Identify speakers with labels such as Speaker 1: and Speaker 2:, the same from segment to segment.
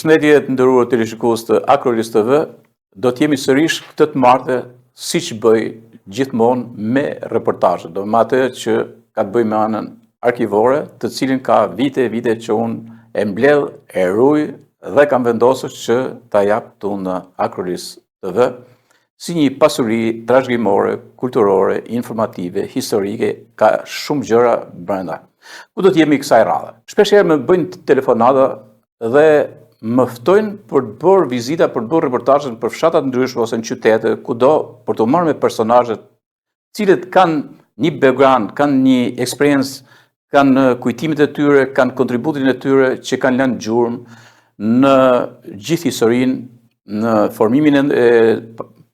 Speaker 1: Përshëndetje të nderuar teleshikues të Akrolis TV, do të jemi sërish këtë të martë siç bëj gjithmonë me reportazhe, do me atë që ka të bëjë me anën arkivore, të cilin ka vite që unë e mbledh, e ruaj dhe kam vendosur që ta jap këtu në Akrolis TV si një pasuri trashëgimore, kulturore, informative, historike, ka shumë gjëra brenda. Ku do të jemi kësaj radhe? Shpeshherë më bëjnë telefonata dhe më ftojnë për të bërë vizita, për të bërë reportazhe për fshatra të ndryshme ose në qytete, kudo, për të marrë me personazhe cilët kanë një background, kanë një eksperiencë, kanë kujtimet e tyre, kanë kontributin e tyre që kanë lënë gjurmë në gjithë historinë, në formimin e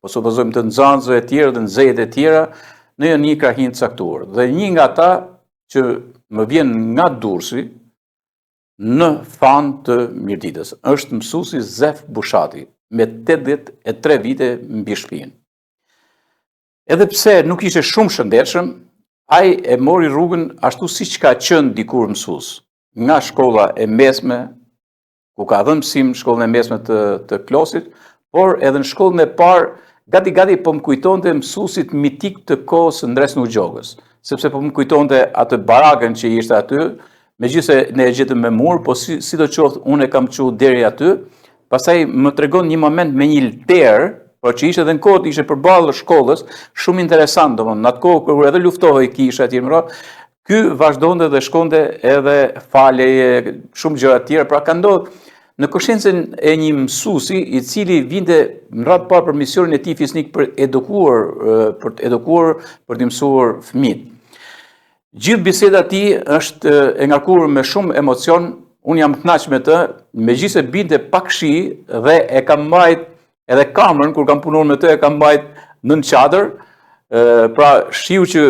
Speaker 1: po supozojmë të nxënësve e tjerë dhe nxënësit e tjera në një krahin të caktuar. Dhe një nga ata që më vjen nga Durrësi në fan të Mirditës është mësuesi Zef Bushati me 83 vite mbi shtëpinë. Edhe pse nuk ishte shumë shëndetshëm, ai e mori rrugën ashtu siç ka qenë dikur mësues, nga shkolla e mesme, ku ka dhënë mësim shkollën e mesme të Klosit, por edhe në shkollën e parë gati po më kujtonte mësuesit mitik të kohës së Ndres Nugjogës, sepse po më kujtonte atë barakën që ishte aty, megjithëse ne e gjetëm me mur, po sidoqoftë unë e kam çuar deri aty, pastaj më tregon një moment me një lter, por që ishte edhe në kohë ishte përballë shkollës, shumë interesant, domthonë, në atë kohë kur edhe luftohej kisha etj. Ky vazhdonte dhe shkonte edhe faleje, shumë gjëra të tjera, pra ka ndodhur në konsciencën e një mësuesi i cili vinte në radhë parë për misionin e tij fisnik për të edukuar, për të mësuar fëmijët. Gjithë biseda e tij është e ngarkuar me shumë emocion, unë jam kënaq me të, megjithëse binte pak shi dhe e kam mbajt edhe kamrën kur kam punuar me të, e kam mbajt nën çadër, pra shiu që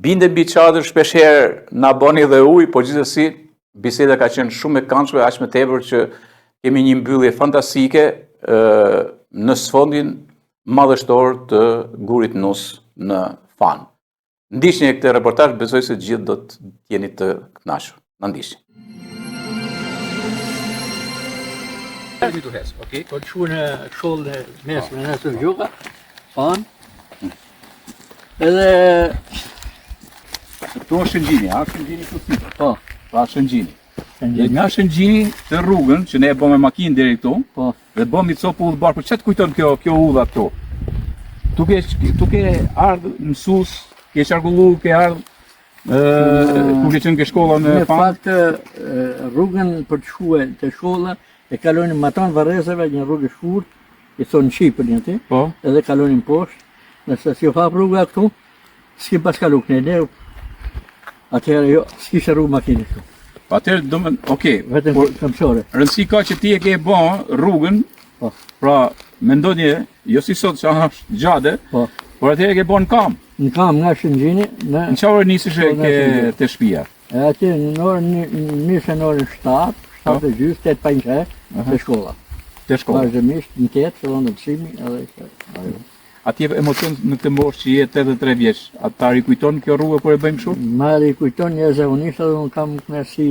Speaker 1: binte mbi çadër shpeshherë na bëni dhe ujë, por gjithsesi biseda ka qenë shumë e këndshme, aq më tepër që kemi një mbyllje fantastike në sfondin madhështor të Gurit Nus në Fan. Ndiqni këtë reportazh, besoj se gjithë do të jeni të kënaqur. Na ndiqni.
Speaker 2: Okej, po të në shkollën e mesme në të Gjuka, Fan. Edhe
Speaker 1: këtu është Shëngjini, Shëngjini këtu.
Speaker 2: Po,
Speaker 1: pra Shëngjini. Dhe nga Shëngjini të rrugën që ne e bëm me makinë deri këtu,
Speaker 2: po,
Speaker 1: dhe bëm një copë udhë barku. Çfarë të kujton kjo udha këtu? Tu ke ardhur mësues, ke qarkullu, ke ardhur ku ke qenë ke shkolla në Fan?
Speaker 2: Në fakt rrugën për të shkuar te shkolla e kalonin maton varrezave, një rrugë e shkurt, i thonë Shqipërin aty,
Speaker 1: Po.
Speaker 2: edhe kalonin poshtë. Nëse si u hap rruga këtu, s'ki pas kalu këne, atëherë jo, s'kishe rrugë makinë këtu.
Speaker 1: Atëherë domethënë, okay,
Speaker 2: Vetëm këmbëshore.
Speaker 1: rëndësi ka që ti e ke bën rrugën,
Speaker 2: Po.
Speaker 1: pra mendoni, jo si sot që është gjade,
Speaker 2: Po.
Speaker 1: por atëherë ke bën kam.
Speaker 2: Në kam nga Shëngjini,
Speaker 1: Në çfarë orë nisësh ke te shtëpia?
Speaker 2: e aty në orën 7, 7:30, 8 pa një te shkolla.
Speaker 1: Te shkolla.
Speaker 2: Vazhdimisht në 8 fillon të mësimi edhe ajo.
Speaker 1: Atje emocion në këtë moshë që je 83 vjeç, ata rikujton kjo rrugë kur e bëjmë kështu?
Speaker 2: Ma rikujton një zakonisht edhe unë kam kënaqësi,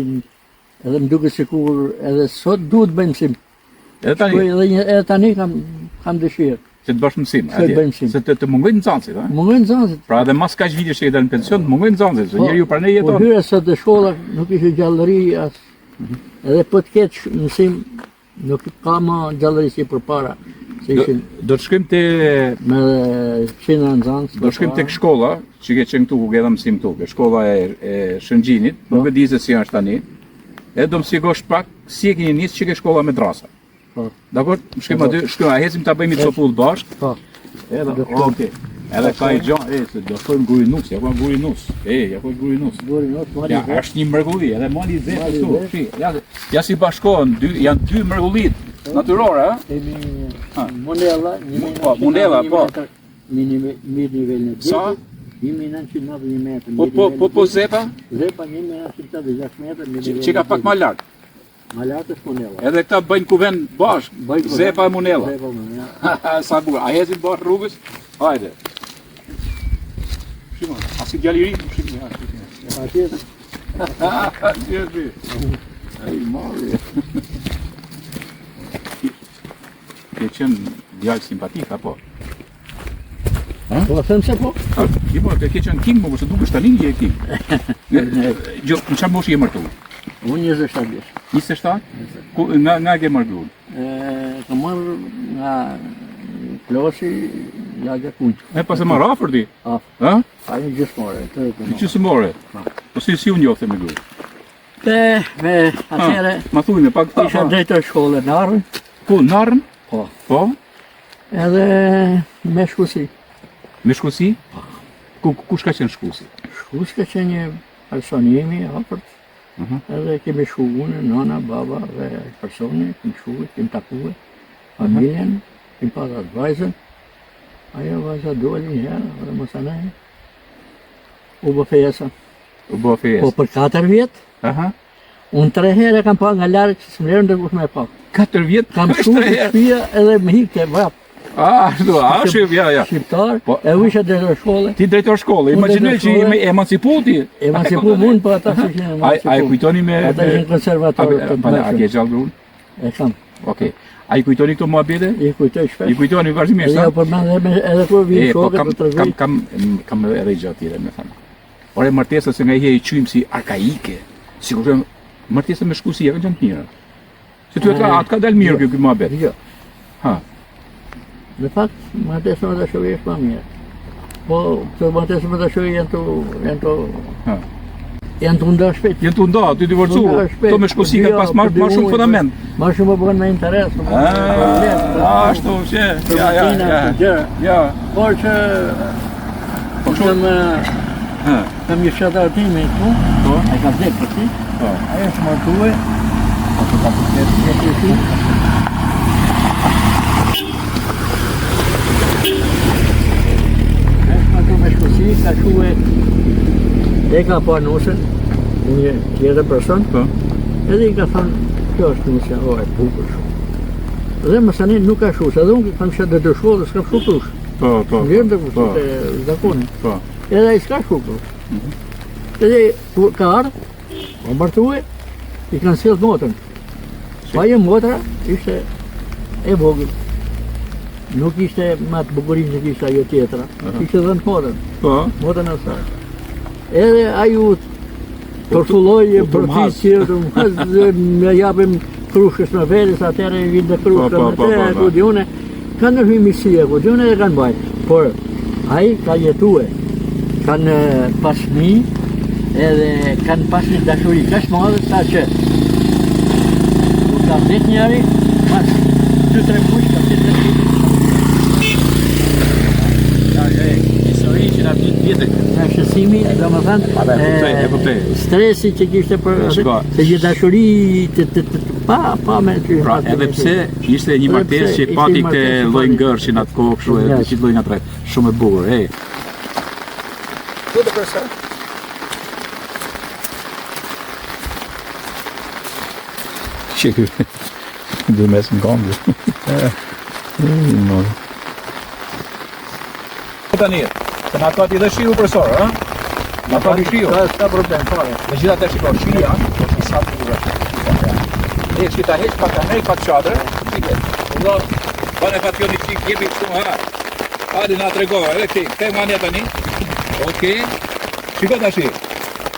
Speaker 2: edhe më duket sikur edhe sot duhet bëjmë mësim.
Speaker 1: Edhe tani
Speaker 2: Edhe tani kam dëshirë.
Speaker 1: që të bësh mësim
Speaker 2: Që të bëj mësim.
Speaker 1: se të mungojnë nxënësit, ha?
Speaker 2: Mungojnë nxënësit.
Speaker 1: Pra edhe mas kaq vite që je dalë në pension, të mungojnë nxënësit, se njeriu pranë
Speaker 2: Po
Speaker 1: jeton.
Speaker 2: hyre sot në shkolla nuk ishte gjallëri as. Edhe po të ketë mësim nuk ka më gjallëri si përpara. Se ishin
Speaker 1: Do të shkojmë te
Speaker 2: me qindra nxënës.
Speaker 1: do shkojmë tek shkolla, që ke qenë këtu ku ke dhënë mësim këtu, ke shkolla e Shëngjinit, nuk e di se si është tani. Edhe do më sqarosh pak si e keni nisë që ke shkolla madrasa.
Speaker 2: Po.
Speaker 1: Dakor? Shkojmë aty, shkojmë, ecim ta bëjmë copull bashkë.
Speaker 2: Po.
Speaker 1: Edhe okay. Edhe ka i gjanë, se do shkojmë Gurinus, ja ku Gurinus. Ja ku Gurinus.
Speaker 2: Buri not mali.
Speaker 1: Ja, është një mrekulli, edhe mali zet
Speaker 2: Mali
Speaker 1: këtu.
Speaker 2: zet.
Speaker 1: Shi, ja si bashkohen, janë dy mrekullit natyrore, ha?
Speaker 2: Kemi Monella,
Speaker 1: Po, Monella, po.
Speaker 2: Mirë nivel në
Speaker 1: Sa?
Speaker 2: 1991 metër.
Speaker 1: Po Zepa,
Speaker 2: Zepa 1986 metër.
Speaker 1: që ka pak më lart.
Speaker 2: Ma lartë është Monella.
Speaker 1: Edhe këta bëjnë kuvend bashkë,
Speaker 2: Bëjnë kuvend.
Speaker 1: Zepa e Monella.
Speaker 2: Zepa Monella.
Speaker 1: Sa bukur, a hecim bashkë rrugës? Hajde. Shimo, a si djali i ri? Shimo,
Speaker 2: Atje
Speaker 1: Ai, mori. ke qenë djalë simpatik apo?
Speaker 2: Po them se po.
Speaker 1: Jo, po, ke qenë king, po se dukesh tani je king. Jo, në çfarë moshi je martuar?
Speaker 2: Unë 27 vjeç.
Speaker 1: 27? Nga ke martuar?
Speaker 2: Kam marrë nga Klosi, lagja Kuq.
Speaker 1: Pas e marrë afër ti? Ha?
Speaker 2: Ai gjithmore.
Speaker 1: Gjysmore. Po si u njofte me gruan?
Speaker 2: Me atëre
Speaker 1: Ma thuj me pak
Speaker 2: isha drejtor shkolle në Arën.
Speaker 1: Ku, në Arën?
Speaker 2: Po.
Speaker 1: Po?
Speaker 2: Edhe me Shkusi.
Speaker 1: Me Shkusi? Kush ka qenë Shkusi?
Speaker 2: Shkusi ka qenë një person jemi afërt. Edhe kemi shku unë, nana, baba dhe personi, kemi shku, kemi takue, familjen, kemi pasur vajzën. Ajo vajza doli një herë, dhe mos anaj. U bë fejesa.
Speaker 1: U bë fejes.
Speaker 2: Po për 4 vjet.
Speaker 1: Aha.
Speaker 2: Unë 3 herë e kam pa nga larg që s'më ndërkush me pa.
Speaker 1: 4 vjet
Speaker 2: Kam shku në shtëpia edhe më hikte vrap.
Speaker 1: Ja.
Speaker 2: Shqiptar, e u isha drejtor shkolle.
Speaker 1: Ti drejtor shkolle, imagjinoj që jemi emancipu ti.
Speaker 2: Emancipu mund, po ata që ishin emancipu.
Speaker 1: A e kujtoni me...
Speaker 2: Ata ishin konservatorë të të
Speaker 1: A ke gjallë gruan?
Speaker 2: E kam.
Speaker 1: Okej. A i kujtoni këto muhabete?
Speaker 2: I kujtoj shpesh.
Speaker 1: I kujtoni vazhdimisht,
Speaker 2: Ja, po edhe kur vi shokët të tregoj.
Speaker 1: Kam edhe gjë tjetër me thënë. Ore martesa se nga i qujmë si arkaike. Sigurisht martesa me Shkusi ja kanë qenë të mira. Se ty atë ka dalë mirë ky muhabet.
Speaker 2: Jo.
Speaker 1: Ha.
Speaker 2: Në fakt, martesa me dashuri është më mirë. Po, këto martesa me dashuri janë të nda shpejt.
Speaker 1: Janë të nda, ty divorcu. To me Shkusi ka pas marrë shumë fundament.
Speaker 2: Ma shumë më bëhen me interes.
Speaker 1: Ashtu, që, ja.
Speaker 2: Por që, kam një shatar time këtu, e ka vdek për ti, ajo është martue, apo ka përket të ti. Është martue me Shkusi, ka shue, e ka pa nusën, një tjetër person, edhe i ka thënë, kjo është nusja, e bukur shumë. Dhe më sanin nuk ka shusë, edhe unë kam shatë dhe shkollë, s'kam shu prush.
Speaker 1: Po.
Speaker 2: Vjerë dhe kushtë të zakonin.
Speaker 1: Po.
Speaker 2: Edhe i s'ka shu prush. Edhe ka ardhë, o martue, i kanë sjellë motrën. Pa jo motra, ishte e vogël. Nuk ishte ma të bukurin që kishte ajo tjetra. Ishte dhe në motrën.
Speaker 1: Po.
Speaker 2: Motrën e saj. Edhe aju tortulloj për ti qirë të më me japim krushës me verës, atëre i vinë dhe krushës me te, ku di une, kanë në hymisia, ku di une dhe kanë bajt. Por, aji ka jetue, kanë pas fëmijë, edhe kanë pas një dashuri kaq madhe sa që nuk ka vdet njëri, mas 2-3 kush ka vdet njëri.
Speaker 1: Histori që na vjen vjetër.
Speaker 2: Nga shësimi, do më thënë, stresi që kishte për se një dashuri pa me që...
Speaker 1: Pra, edhe pse ishte një martesë që pati këtë lloj ngërçin atë kohë, kështu edhe si lloj nga tre, shumë e bukur,
Speaker 2: Ku të përsa?
Speaker 1: Që ky dhe mes në gongë. Tani, se na ka ti dhe shiu profesor, ha? Na ka ti shiu.
Speaker 2: Ka problem fare.
Speaker 1: Megjithatë shiko, shija është sa të bukur. që ta heq pak amej, pak çadër, shike. Allah, bane fationi qik, jepi shumë ha. Hadi na tregova, edhe këtej manja tani. Okej. Shiko tash.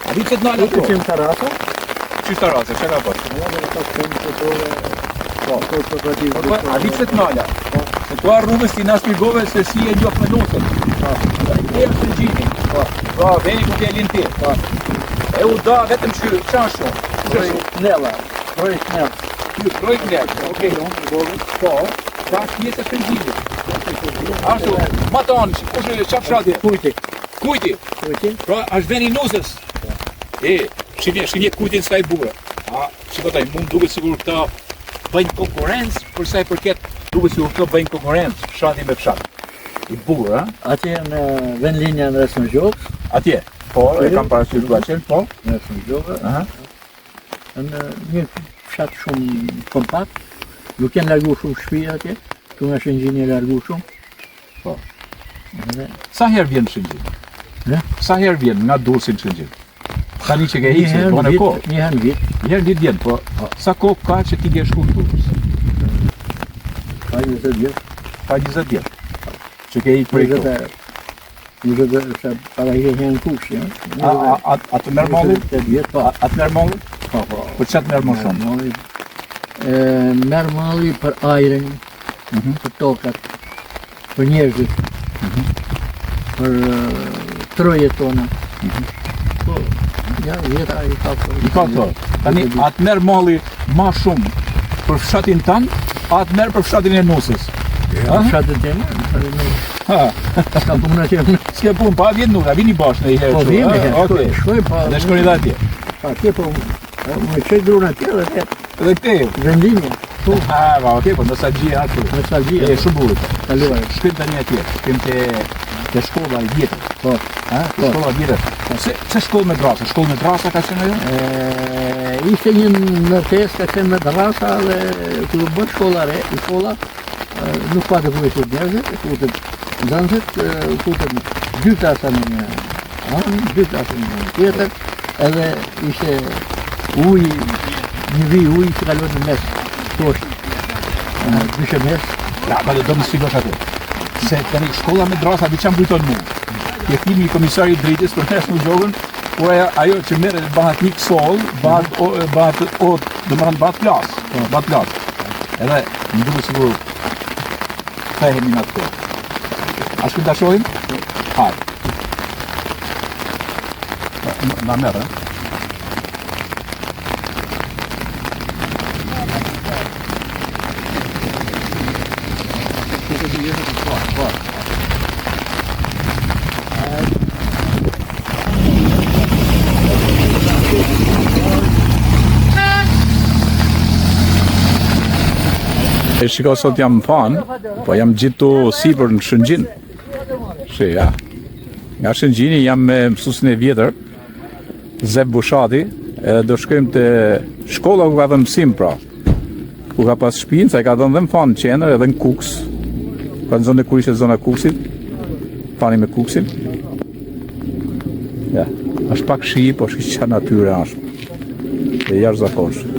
Speaker 1: A di çet nala
Speaker 2: Ti qim terasa?
Speaker 1: Çish terasa, çka ka pas?
Speaker 2: Po,
Speaker 1: A di çet nala? Se tu rrugës ti na shpjegove se si e njoh me notën. E është në gjini. Po, veni ku t'jelin ti. E u da vetëm çashu.
Speaker 2: Nella. Projekt Nella.
Speaker 1: Projekt Nella, okej. Po, ta pjesë e gjini. Ashtu, ma tonë, kush e qaf shati?
Speaker 2: Kujti.
Speaker 1: Kujti. Pra, është veni nusës. Shqinje kujtin s'ka i burë. Shikotaj, mund duke sigur këta bëjnë konkurencë, për sa i përket duke sigur këta bëjnë konkurencë, fshati me fshat. I burë, ha?
Speaker 2: Atje në vend linja në Resën Gjokës.
Speaker 1: Atje? Po, e kam parasysh duha qenë, po.
Speaker 2: Në Resën Gjokës. Në një fshat shumë kompakt. Nuk janë largu shumë shtëpi atje. Tu nga Shëngjin e largu shumë. Po.
Speaker 1: Sa herë vjen Shëngjin? Sa herë vjen nga Durrësi në Shëngjin? Tani që ke ikse, po në kohë.
Speaker 2: Një herë në vit.
Speaker 1: Një herë ditë vjen, po sa kohë ka që ti ke shku në Durrës?
Speaker 2: Ka 20 vjet.
Speaker 3: Ka 20 vjet. Që ke ikë prej këtu.
Speaker 2: 20 vjet se para i hen kush, ja.
Speaker 3: A të merr malli?
Speaker 2: 20 vjet po.
Speaker 3: A të merr malli?
Speaker 2: Po.
Speaker 3: Për çat merr më shumë?
Speaker 2: Merr malli për ajrin, për tokat, për njerëzit, për trojet tona. Po, ja, vjeta i ka për...
Speaker 3: I ka këto. Tani, a të merr malli ma shumë për fshatin tanë, a të merr për fshatin e nusës?
Speaker 2: Fshatin tema, ka punë atje.
Speaker 3: S'ke punë, pa vjen nuk, a vini bashkë në i herë?
Speaker 2: Po vjen, shkoj, pa...
Speaker 3: Dhe shkoni dhe atje?
Speaker 2: Pa atje, po, me qëj druna atje dhe atje.
Speaker 3: Dhe këte?
Speaker 2: Vendimje.
Speaker 3: Okej, po nostalgjia aty.
Speaker 2: Nostalgjia.
Speaker 3: E shumë bukur.
Speaker 2: Kaluar.
Speaker 3: Shkrim tani atje, shkrim te shkolla e vjetër.
Speaker 2: Po.
Speaker 3: Shkolla e vjetër. Se shkollë me drasa? Shkollë me drasa ka qenë ajo?
Speaker 2: Ishte një ndërtes ka qenë me drasa dhe kur bën shkolla re, nuk pa të vujtë njerëzit, futet nxënësit, futet dy klasa në një anë, dy klasa në një tjetër, edhe ishte uj, një vi uj që kalon në mes, poshtë, dyshe mes.
Speaker 3: Ja, pa do më sfikosh atë. Se tani shkolla me drasa di çam kujton mua. Jepimi i komisarit drejtës për nesh në gjogën, por ajo që merret bëhet një sol, bëhet plas. Edhe më duket sikur thehemi në atë. A shkojmë ta shohim? Hajde. Na merr, shiko, sot jam në fan, po jam gjithu sipër në Shëngjin. Ja. Nga Shëngjini jam me mësuesin e vjetër, Zeb Bushati, edhe do shkojmë te shkolla ku ka dhënë mësim pra. Ku ka pas shtëpinë, sa i ka dhënë dhe në fan në qendër edhe në Kuks. Ka në zonë kur ishte zona Kuksit. Fani me Kuksin. Ja, është pak shi, po është që natyre ashtë. Dhe jashtëzakonshme.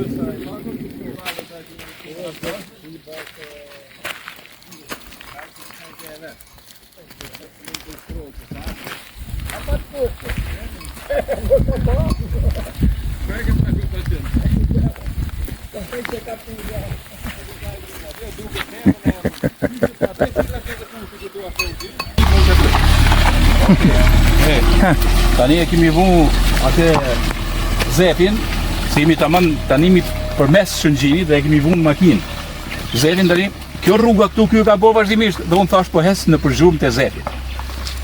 Speaker 3: Tani e kemi vu atë Zefin, se jemi tani përmes Shëngjinit dhe e kemi vu në makinë. Zefin tani, kjo rruga këtu kjo ka bo vazhdimisht, dhe unë thash po hes në përgjurëm të Zefin.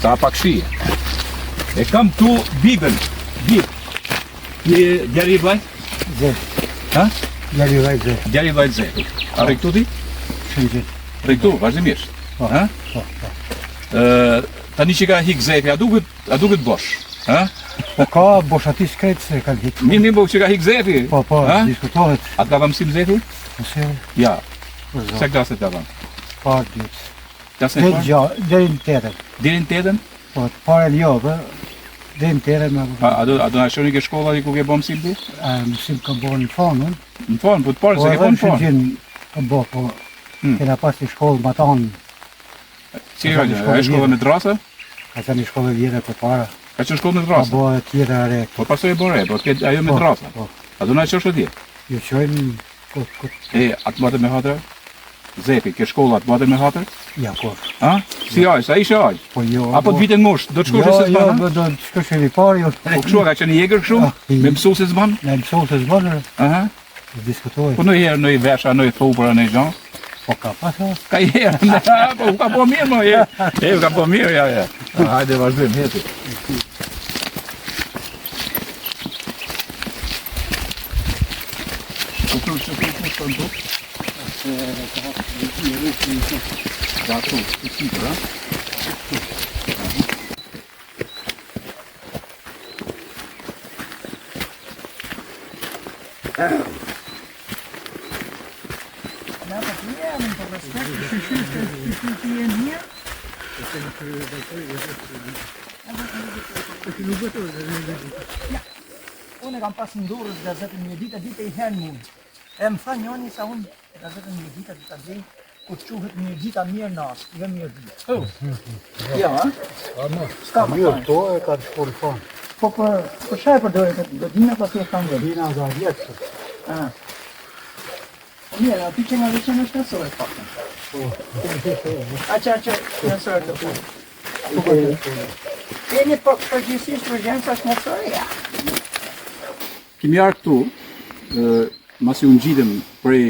Speaker 3: Sa pak shije. E kam këtu Bibën, Një djari i vlajt?
Speaker 2: Zef.
Speaker 3: Ha?
Speaker 2: Djari i vlajt Zef.
Speaker 3: Djari i vlajt Zef. A rrej këtu ti?
Speaker 2: Shëngjin.
Speaker 3: Rrej këtu, vazhdimisht. Ha?
Speaker 2: Po.
Speaker 3: Tani që ka hik Zefi, a duket bosh? Ha?
Speaker 2: Po ka bosh ati shkret se ka hik.
Speaker 3: Mirë bo që ka hik Zefi?
Speaker 2: Po, diskutohet.
Speaker 3: A të ka mësim Zefi?
Speaker 2: Po se?
Speaker 3: Ja. Se klaset ka dhëmë?
Speaker 2: Parë dytë.
Speaker 3: Klasën e parë?
Speaker 2: Deri në tetën.
Speaker 3: Deri në tetën?
Speaker 2: Po, të parën jo, për deri në tetën me...
Speaker 3: A do në shoni ke shkolla ku ke bo mësim ti?
Speaker 2: Mësim ka bo në fonën.
Speaker 3: Në fonë, po të parë se ke bo në fonë?
Speaker 2: Ka bo, po, kena pas një shkollë ma tonë.
Speaker 3: Si e shkolla me drasa?
Speaker 2: Ka që një shkollë vjetër për para.
Speaker 3: Ka që shkollë me
Speaker 2: Ka
Speaker 3: drasa?
Speaker 2: bo e tjera re.
Speaker 3: Po pasoj e bore, po ajo me drasa?
Speaker 2: Po.
Speaker 3: A do në që është atje?
Speaker 2: Jo qojnë...
Speaker 3: Atë bate me hatër? Zepi, ke shkolla atë bate me hatër?
Speaker 2: Ja, ko.
Speaker 3: Ha? Si ajë, sa ishe ajë?
Speaker 2: Po jo...
Speaker 3: Apo të vitin mosh, do të shkosh e se zbanë?
Speaker 2: Jo, do të shkosh e vipar, jo...
Speaker 3: Po kështu, ka qenë jegër kështu? Me mësu se zbanë?
Speaker 2: Me mësu se zbanë,
Speaker 3: Aha.
Speaker 2: diskutojnë.
Speaker 3: Po në herë, në i vesha, në i thupëra, në i gjanë?
Speaker 2: Po ka pasa?
Speaker 3: Ka i herë, po ka po mirë, mo, ka po mirë, ja. Hajde, vazhdojmë, heti. Po kërë që të të të të Da tu, të sipër, ha?
Speaker 4: Unë e kam pas në dorë gazetën një ditë i herë mund. E më tha njëni sa unë gazetën një ditë të gjej kur quhet një gjita mirë nas, jo mirë ditë.
Speaker 1: Ja, ha?
Speaker 4: S'ka më
Speaker 5: Mirë,
Speaker 4: fal.
Speaker 5: to e ka të shkori fanë.
Speaker 4: Po për çfarë përdoret këtë godinë pas e kanë vënë?
Speaker 5: Dina nga vjetë.
Speaker 4: Ah. Mirë, aty që nga veçën në shkësore faktën. Aqa shkësore të punë. Jeni përgjithsisht urgjenca shkësore, ja.
Speaker 1: Kemi arë këtu, masi unë gjitëm prej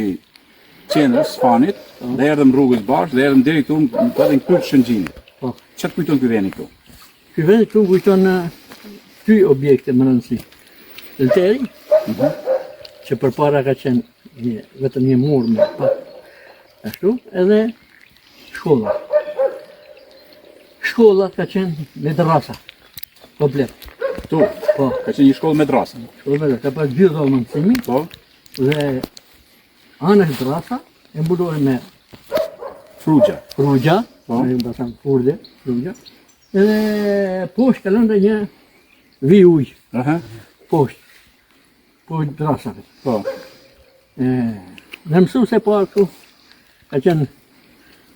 Speaker 1: qenës, fanit, dhe erdhëm rrugës bashkë, dhe erdhëm deri këtu, në në kryt Shëngjinit.
Speaker 2: Po.
Speaker 1: Që të kujton ky veni këtu?
Speaker 2: Ky vend këtu kujton dy objekte më rëndësi. Lteri, që përpara ka qenë vetëm një mur me pak ashtu, edhe shkolla. Shkolla ka qenë me terrasa, komplet.
Speaker 1: Këtu,
Speaker 2: Po,
Speaker 1: ka qenë një shkollë medrase.
Speaker 2: shkolla me terrasa, ka pas dy dhomë mësimi,
Speaker 1: Po,
Speaker 2: dhe anës terrasa e mbulohet me
Speaker 1: frugja.
Speaker 2: rrugja,
Speaker 1: Po.
Speaker 2: do të them furde, rrugja. Edhe poshtë kalon dhe një vi ujë,
Speaker 1: Aha,
Speaker 2: poshtë terrasave.
Speaker 1: po.
Speaker 2: Në mësu se po këtu ka qenë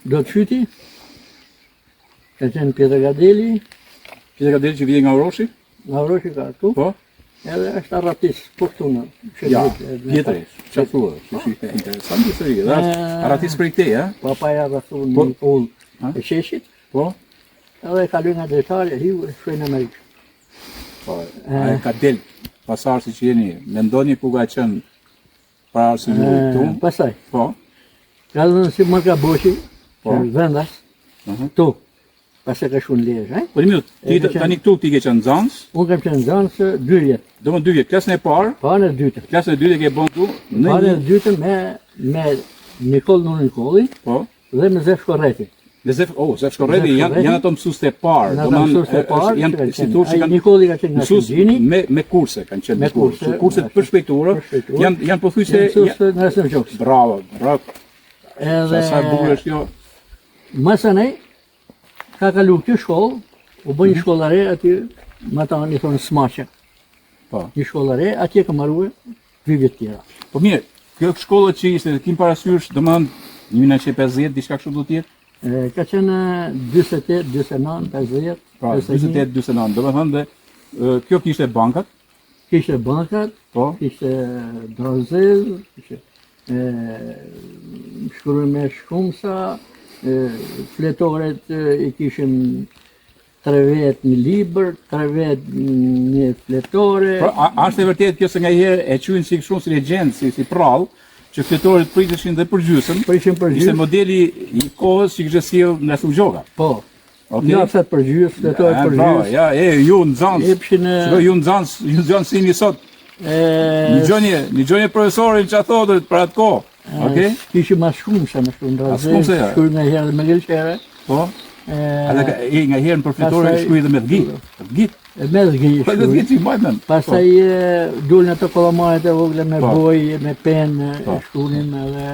Speaker 2: do të shyti, ka qenë Pjetër Gadeli,
Speaker 1: Pjetër Gadeli që vije nga Uroshi?
Speaker 2: nga Uroshi ka këtu,
Speaker 1: Po.
Speaker 2: edhe është arratis, po këtu në
Speaker 1: Ja,
Speaker 2: shërbit.
Speaker 1: Pjetri, që thua, që ishte interesant histori. Dhe aratis për i këtej, ha?
Speaker 2: Papaja rrasu
Speaker 1: Po.
Speaker 2: një ullë
Speaker 1: Ha?
Speaker 2: e qeshit,
Speaker 1: Po.
Speaker 2: edhe kalu nga drejtari, hiu e shkoj në Amerikë.
Speaker 1: Po, a ka del pasar si që jeni, mendoni ku ka qenë para arsimit këtu?
Speaker 2: Pasaj,
Speaker 1: Po.
Speaker 2: ka dhënë si më ka boshi,
Speaker 1: Po.
Speaker 2: që vendas,
Speaker 1: Mhm.
Speaker 2: tu, pas e ka shku në lejë,
Speaker 1: Po një minut, ti
Speaker 2: E, ka qenë-
Speaker 1: tani këtu ti ke qenë nxans,
Speaker 2: unë kam qenë zanës 2 vjetë,
Speaker 1: do më 2 vjet, klasën e parë,
Speaker 2: pa në dytën.
Speaker 1: klasën e dytë e ke bën këtu në
Speaker 2: Pa në
Speaker 1: një,
Speaker 2: dytën me Nikol në Nikoli
Speaker 1: po.
Speaker 2: dhe me Zef Shkorreti.
Speaker 1: Dhe Zef Shkorreti
Speaker 2: Zef
Speaker 1: janë
Speaker 2: Shkorreti.
Speaker 1: ato mësuesit e parë,
Speaker 2: Në
Speaker 1: do
Speaker 2: ata mësuesit e parë,
Speaker 1: janë
Speaker 2: që kanë
Speaker 1: si
Speaker 2: qenë.
Speaker 1: thua që
Speaker 2: Ai
Speaker 1: kanë
Speaker 2: Nikoli ka qenë nga
Speaker 1: mësues
Speaker 2: Shëngjini,
Speaker 1: me kurse kanë qenë
Speaker 2: Me
Speaker 1: kurse,
Speaker 2: kurse,
Speaker 1: kurset për shpejturë,
Speaker 2: për shpejturë.
Speaker 1: janë pothuajse
Speaker 2: mësues në Rasëm Qoks.
Speaker 1: bravo, bravo.
Speaker 2: Edhe
Speaker 1: Sa bukur është kjo.
Speaker 2: mësënej, ka kalu kjo shkollë, u bë një shkollare aty, më ta një thonë Smaqa.
Speaker 1: Po.
Speaker 2: Një shkollare, atje ka marrue 2 vjet tjera.
Speaker 1: Po mirë, kjo shkolla që ishte kim parasysh, domethënë 1950 diçka kështu do të jetë.
Speaker 2: Ka qenë 48, 49, 50,
Speaker 1: Pra,
Speaker 2: 51.
Speaker 1: 48-49, domethënë dhe kjo kishte bankat,
Speaker 2: Kishte bankat,
Speaker 1: po.
Speaker 2: kishte drazez, kishte shkruaj me shkumsa, fletoret i kishim 3 vet një libër, 3 vet një fletore.
Speaker 1: Pra, a është e vërtet kjo se nga herë e quajnë si kështu si legjend, si prall, që fletorët priteshin dhe për gjysëm,
Speaker 2: Prishin për
Speaker 1: ishte
Speaker 2: gjys,
Speaker 1: modeli i kohës që kishte sjell nga Gjoga.
Speaker 2: po.
Speaker 1: Okej?
Speaker 2: Ja flet për gjys, fletoret për
Speaker 1: bravo,
Speaker 2: gjys.
Speaker 1: ja, ju nxans.
Speaker 2: Epshin
Speaker 1: Shiko, ju nxans si një sot. Një gjoni profesorin që thotë për atë kohë. Okej?
Speaker 2: Kishim as shkumsa me shkruaj
Speaker 1: As
Speaker 2: drazez,
Speaker 1: shkumsa, ja.
Speaker 2: shkruaj nga herë me gjelqere.
Speaker 1: Po. Edhe nga herën për fletore
Speaker 2: pastaj-
Speaker 1: shkruaj edhe me dhgit. Dhgit.
Speaker 2: Me dhgi
Speaker 1: Po edhe dhgit që i mbajtën.
Speaker 2: Pastaj dulën ato kollomaret e vogla me
Speaker 1: Po.
Speaker 2: boj, me penë,
Speaker 1: Po.
Speaker 2: shkruanim edhe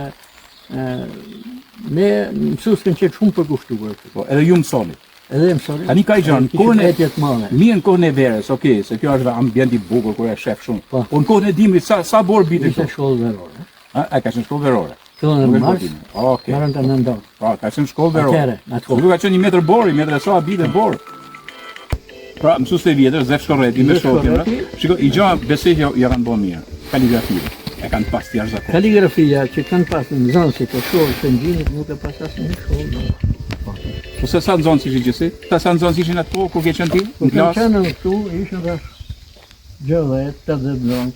Speaker 2: me mësues kanë qenë shumë përkushtuar.
Speaker 1: Po, edhe ju mësoni.
Speaker 2: Edhe mësori.
Speaker 1: Tani ka i gjënë, kohën e
Speaker 2: etjet madhe.
Speaker 1: mirë në kohën e verës, okay, se kjo është ambient i bukur kur e shef shumë.
Speaker 2: Po.
Speaker 1: Po në kohën e dimrit sa bor bite
Speaker 2: Ishte
Speaker 1: këtu?
Speaker 2: shkollë verore.
Speaker 1: A ka qenë shkollë verore?
Speaker 2: Fillon
Speaker 1: Nuk
Speaker 2: në
Speaker 1: e
Speaker 2: mars,
Speaker 1: kuptoj. Okej.
Speaker 2: marrën të nëndon.
Speaker 1: Po, ka qenë shkollë verore.
Speaker 2: Atëherë, atë
Speaker 1: Po ka qenë 1 metër bori, 1 metër e sa bite bor. Pra, mësues të vjetër, Zef Shkorreti me
Speaker 2: Zef
Speaker 1: shokën.
Speaker 2: Shkorreti.
Speaker 1: Shiko, i gjëra besoj që ja kanë bën mirë. Kaligrafia. E kanë pas të jashtëzakonisht.
Speaker 2: Kaligrafia që kanë pas në Nxënësit e shkollës së Shëngjinit nuk e pas asnjë shkollë.
Speaker 1: Po se sa nxënës ishin gjithsesi? Ta sa nxënës ishin atë kohë kur ke qenë ti?
Speaker 2: Kur
Speaker 1: Në
Speaker 2: kanë
Speaker 1: klasë?
Speaker 2: qenë këtu, ishin rreth 60, 80 nxënës,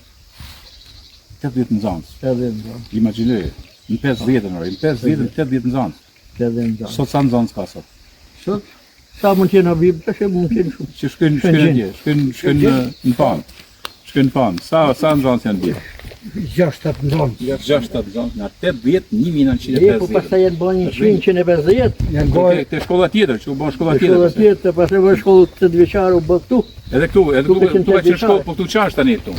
Speaker 1: 80 nxënës.
Speaker 2: 80 nxënës,
Speaker 1: Imagjinoj, në 50-ën, në 50-ën, 80 nxënës.
Speaker 2: 80 nxënës.
Speaker 1: Sot sa nxënës ka sot?
Speaker 2: Sot, sa mund t'jenë në Bibë, tash e mund t'jenë shumë.
Speaker 1: Që shkojnë atje, shkojnë në pan. Shkojnë në pan. Sa nxënës janë bie?
Speaker 5: 6-7 ndonë.
Speaker 1: 6-7 nxënës, nga 80
Speaker 2: Po
Speaker 1: 1950.
Speaker 2: pastaj janë bën 150,
Speaker 5: Janë
Speaker 1: Po
Speaker 5: gojë.
Speaker 1: te shkolla tjetër, që u bën shkolla
Speaker 2: shkolla
Speaker 1: tjetër.
Speaker 2: tjetër, pastaj bën shkollë të vjeçare u bë këtu.
Speaker 1: Edhe këtu
Speaker 2: Këtu ka qenë
Speaker 1: ka qenë
Speaker 2: vjeçare.
Speaker 1: shkollë, po këtu ç'është tani këtu?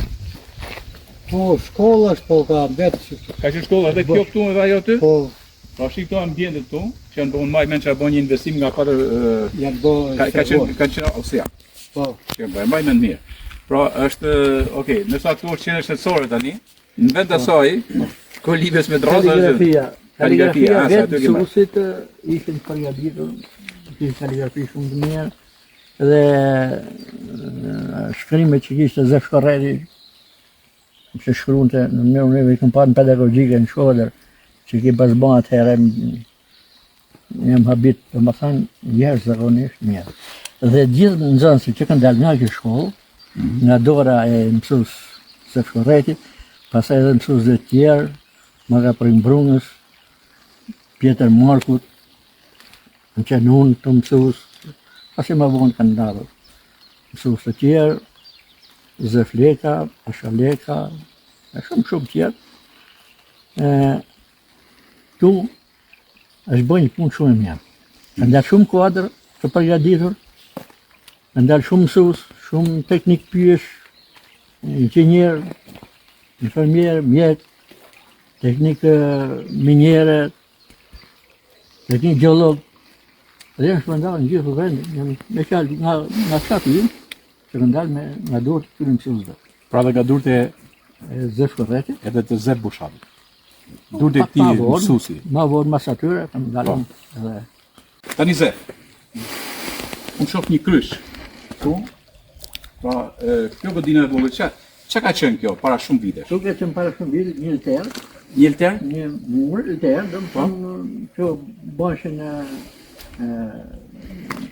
Speaker 5: Po, shkolla është, po ka vetë që
Speaker 1: Ka qenë shkolla edhe kjo këtu edhe ajo aty?
Speaker 5: po
Speaker 1: Pra shi këto ambientet këtu, që janë bën mbaj mend që bën një investim nga 4
Speaker 5: janë gojë.
Speaker 1: ka qenë austriak.
Speaker 5: Po,
Speaker 1: Që mbaj mend mirë. Pra është, okay, nësa këtu është qenë shtetësore tani, në vend të asaj, ko libes me draza është
Speaker 2: Kaligrafia,
Speaker 3: kaligrafia,
Speaker 2: Kaligrafia
Speaker 3: aty
Speaker 2: vetë
Speaker 3: kemë.
Speaker 2: mësuesit ishin përgatitur, kishin kaligrafi shumë të mirë dhe shkrimet që kishte Zef Shkorreti, që shkruante në mënyrë neve kam parë në pedagogjike në Shkodër, që ki pas bën atëherë jam habit, domethënë jashtëzakonisht mirë. Dhe gjithë nxënësit që kanë dalë nga kjo shkollë, nga dora e mësues Zef Shkorretit, pastaj edhe mësues të tjerë, Maga Primbrunës, Pjetër Markut, në qenë unë të mësues, pasi më vonë kanë ndalur. Mësues të tjerë, Zef Leka, Pasha Leka, e shumë tjerë. Tu është bëjnë një punë shumë e mirë. Kanë dalë shumë kuadër të përgatitur, kanë dalë shumë mësues, shumë teknik pyesh, inxhinier, infermier, mjek, teknik minjere, teknik geolog. Dhe janë shpërndarë në gjithë vendin, janë me qalë nga fshati im, që kanë dalë nga dorë të këtyre mësuesve.
Speaker 3: Pra dhe nga durët e
Speaker 2: Zef Shkorreti,
Speaker 3: edhe të Zef Bushatit. Durët e këtij mësuesi.
Speaker 2: ma vonë mas atyre, kanë dalë edhe.
Speaker 3: Tani Zef, unë shoh një krysh këtu. Pra, kjo godina e vogël, çka ka qenë kjo para shumë vitesh?
Speaker 2: Tuk e që më para shumë vite, një lëterë,
Speaker 3: Një lter?
Speaker 2: një mur lëterë, dhe më thonë që bëshën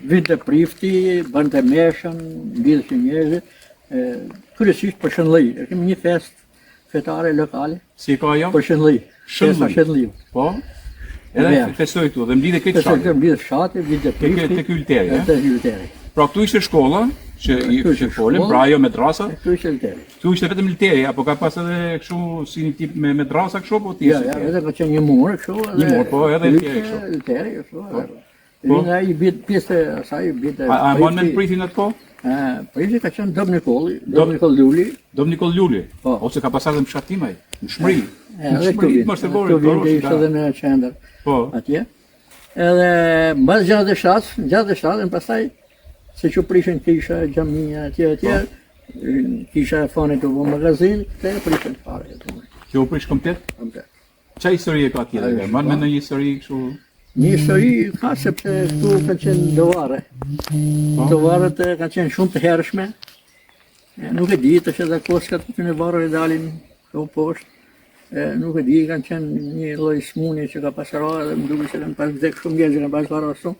Speaker 2: vinte prifti, bënte meshën, mbidheshin njerëzit, kryesisht për shënllëj. E kemi një fest fetare lokale
Speaker 3: Si ka ajo?
Speaker 2: për shënllëj.
Speaker 3: Shënllëj.
Speaker 2: Festa shënllëj.
Speaker 3: Po. Edhe festoj këtu dhe mblidhe këtë
Speaker 2: Festa
Speaker 3: shate.
Speaker 2: mbidhet shati, vinte prifti.
Speaker 3: Te ky lteri,
Speaker 2: e? Te ky lteri.
Speaker 3: Pra këtu ishte shkolla që
Speaker 2: Këtu ishte
Speaker 3: folim,
Speaker 2: shkolla.
Speaker 3: pra ajo madrasa.
Speaker 2: Këtu ishte lteri.
Speaker 3: Këtu ishte vetëm lteri, apo ka pas edhe kështu si një tip me madrasa kështu, po ti
Speaker 2: Ja, edhe ka qenë një mur, kështu.
Speaker 3: Një mur, po, edhe lteri kështu.
Speaker 2: Lteri, kështu.
Speaker 3: Po.
Speaker 2: Vinë ai pjesë e asaj, bite.
Speaker 3: A mban me pritin atë po?
Speaker 2: Priti ka qenë Dom Nikolli, Dom Nikol Luli.
Speaker 3: Dom Nikol Luli.
Speaker 2: Po.
Speaker 3: Ose ka pasur edhe në Shkatimaj, në Shmëri.
Speaker 2: Edhe këtu
Speaker 3: Shmëri,
Speaker 2: vjen.
Speaker 3: më së
Speaker 2: Këtu vjen ishte edhe në qendër
Speaker 3: Po.
Speaker 2: atje. Edhe mbas 67-ën pastaj se që prishin kisha, xhamia, atje, kisha fane të vë magazin, te prishin fare.
Speaker 3: Kjo u prish komplet? Qa histori e ka tjetër? Man me në një histori kështu?
Speaker 2: Një histori ka sepse këtu kanë qenë dovare. Dovaret kanë qenë shumë të hershme. Nuk e di të që dhe koskat të në varë e dalin këtu poshtë. Nuk e di, kanë qenë një lloj smuni që ka pasarua dhe më duke se kanë pas vdek shumë njerëz që kanë pas varë ashtu.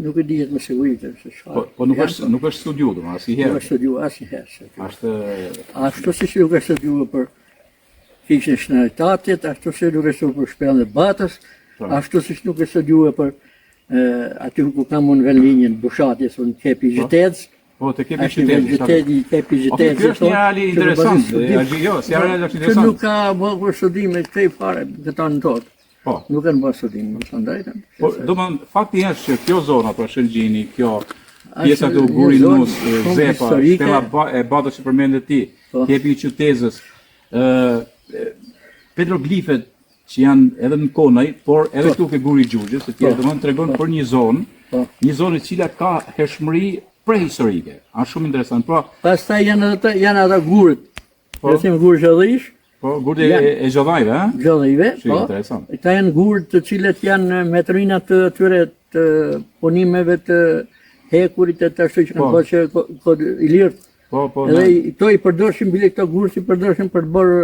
Speaker 2: Nuk e dihet me siguri se çfarë.
Speaker 3: Po nuk është studiu, domethënë asnjëherë.
Speaker 2: Nuk është studiu asnjëherë.
Speaker 3: Ashtë
Speaker 2: Ashtu si nuk është studiu për fikshin shënëritatit, ashtu si nuk është studiu për shpellën e batës, ashtu si nuk është studiu për aty ku kam unë vendlinjen Bushatjes, unë kepi Gjitec.
Speaker 3: Po të kepi qytetin.
Speaker 2: Kepi Gjitec.
Speaker 3: Kjo është një reali interesant. Jo, si reali është
Speaker 2: Që
Speaker 3: interesant.
Speaker 2: nuk ka bërë studime këtej fare këta në totë.
Speaker 3: Po.
Speaker 2: Nuk kanë bërë studime, më thënë drejtën.
Speaker 3: Po, domethënë fakti është që kjo zona, pra Shëngjini, kjo pjesa këtu Guri Nus, Zepa, Shtella e Batës që përmendet ti, kepi qytetës, petroglifet që janë edhe në Konaj, por edhe këtu ke Guri Gjurgjës, të tjerë domethënë tregon për një zonë e cila ka hershmëri prehistorike. Është shumë interesant. Pra,
Speaker 2: pastaj janë ata gurit. Ne themi gur zhëdhish.
Speaker 3: Po, gurët e Zhodhajve, ha?
Speaker 2: Zhodhajve, po.
Speaker 3: Interesant.
Speaker 2: Këta janë gurët të cilët janë metrinat të atyre të punimeve të hekurit e të ashtu që kanë bërë që kod i lirët.
Speaker 3: Po,
Speaker 2: edhe to i përdorshin, bile këto gurët i përdorshin për të bërë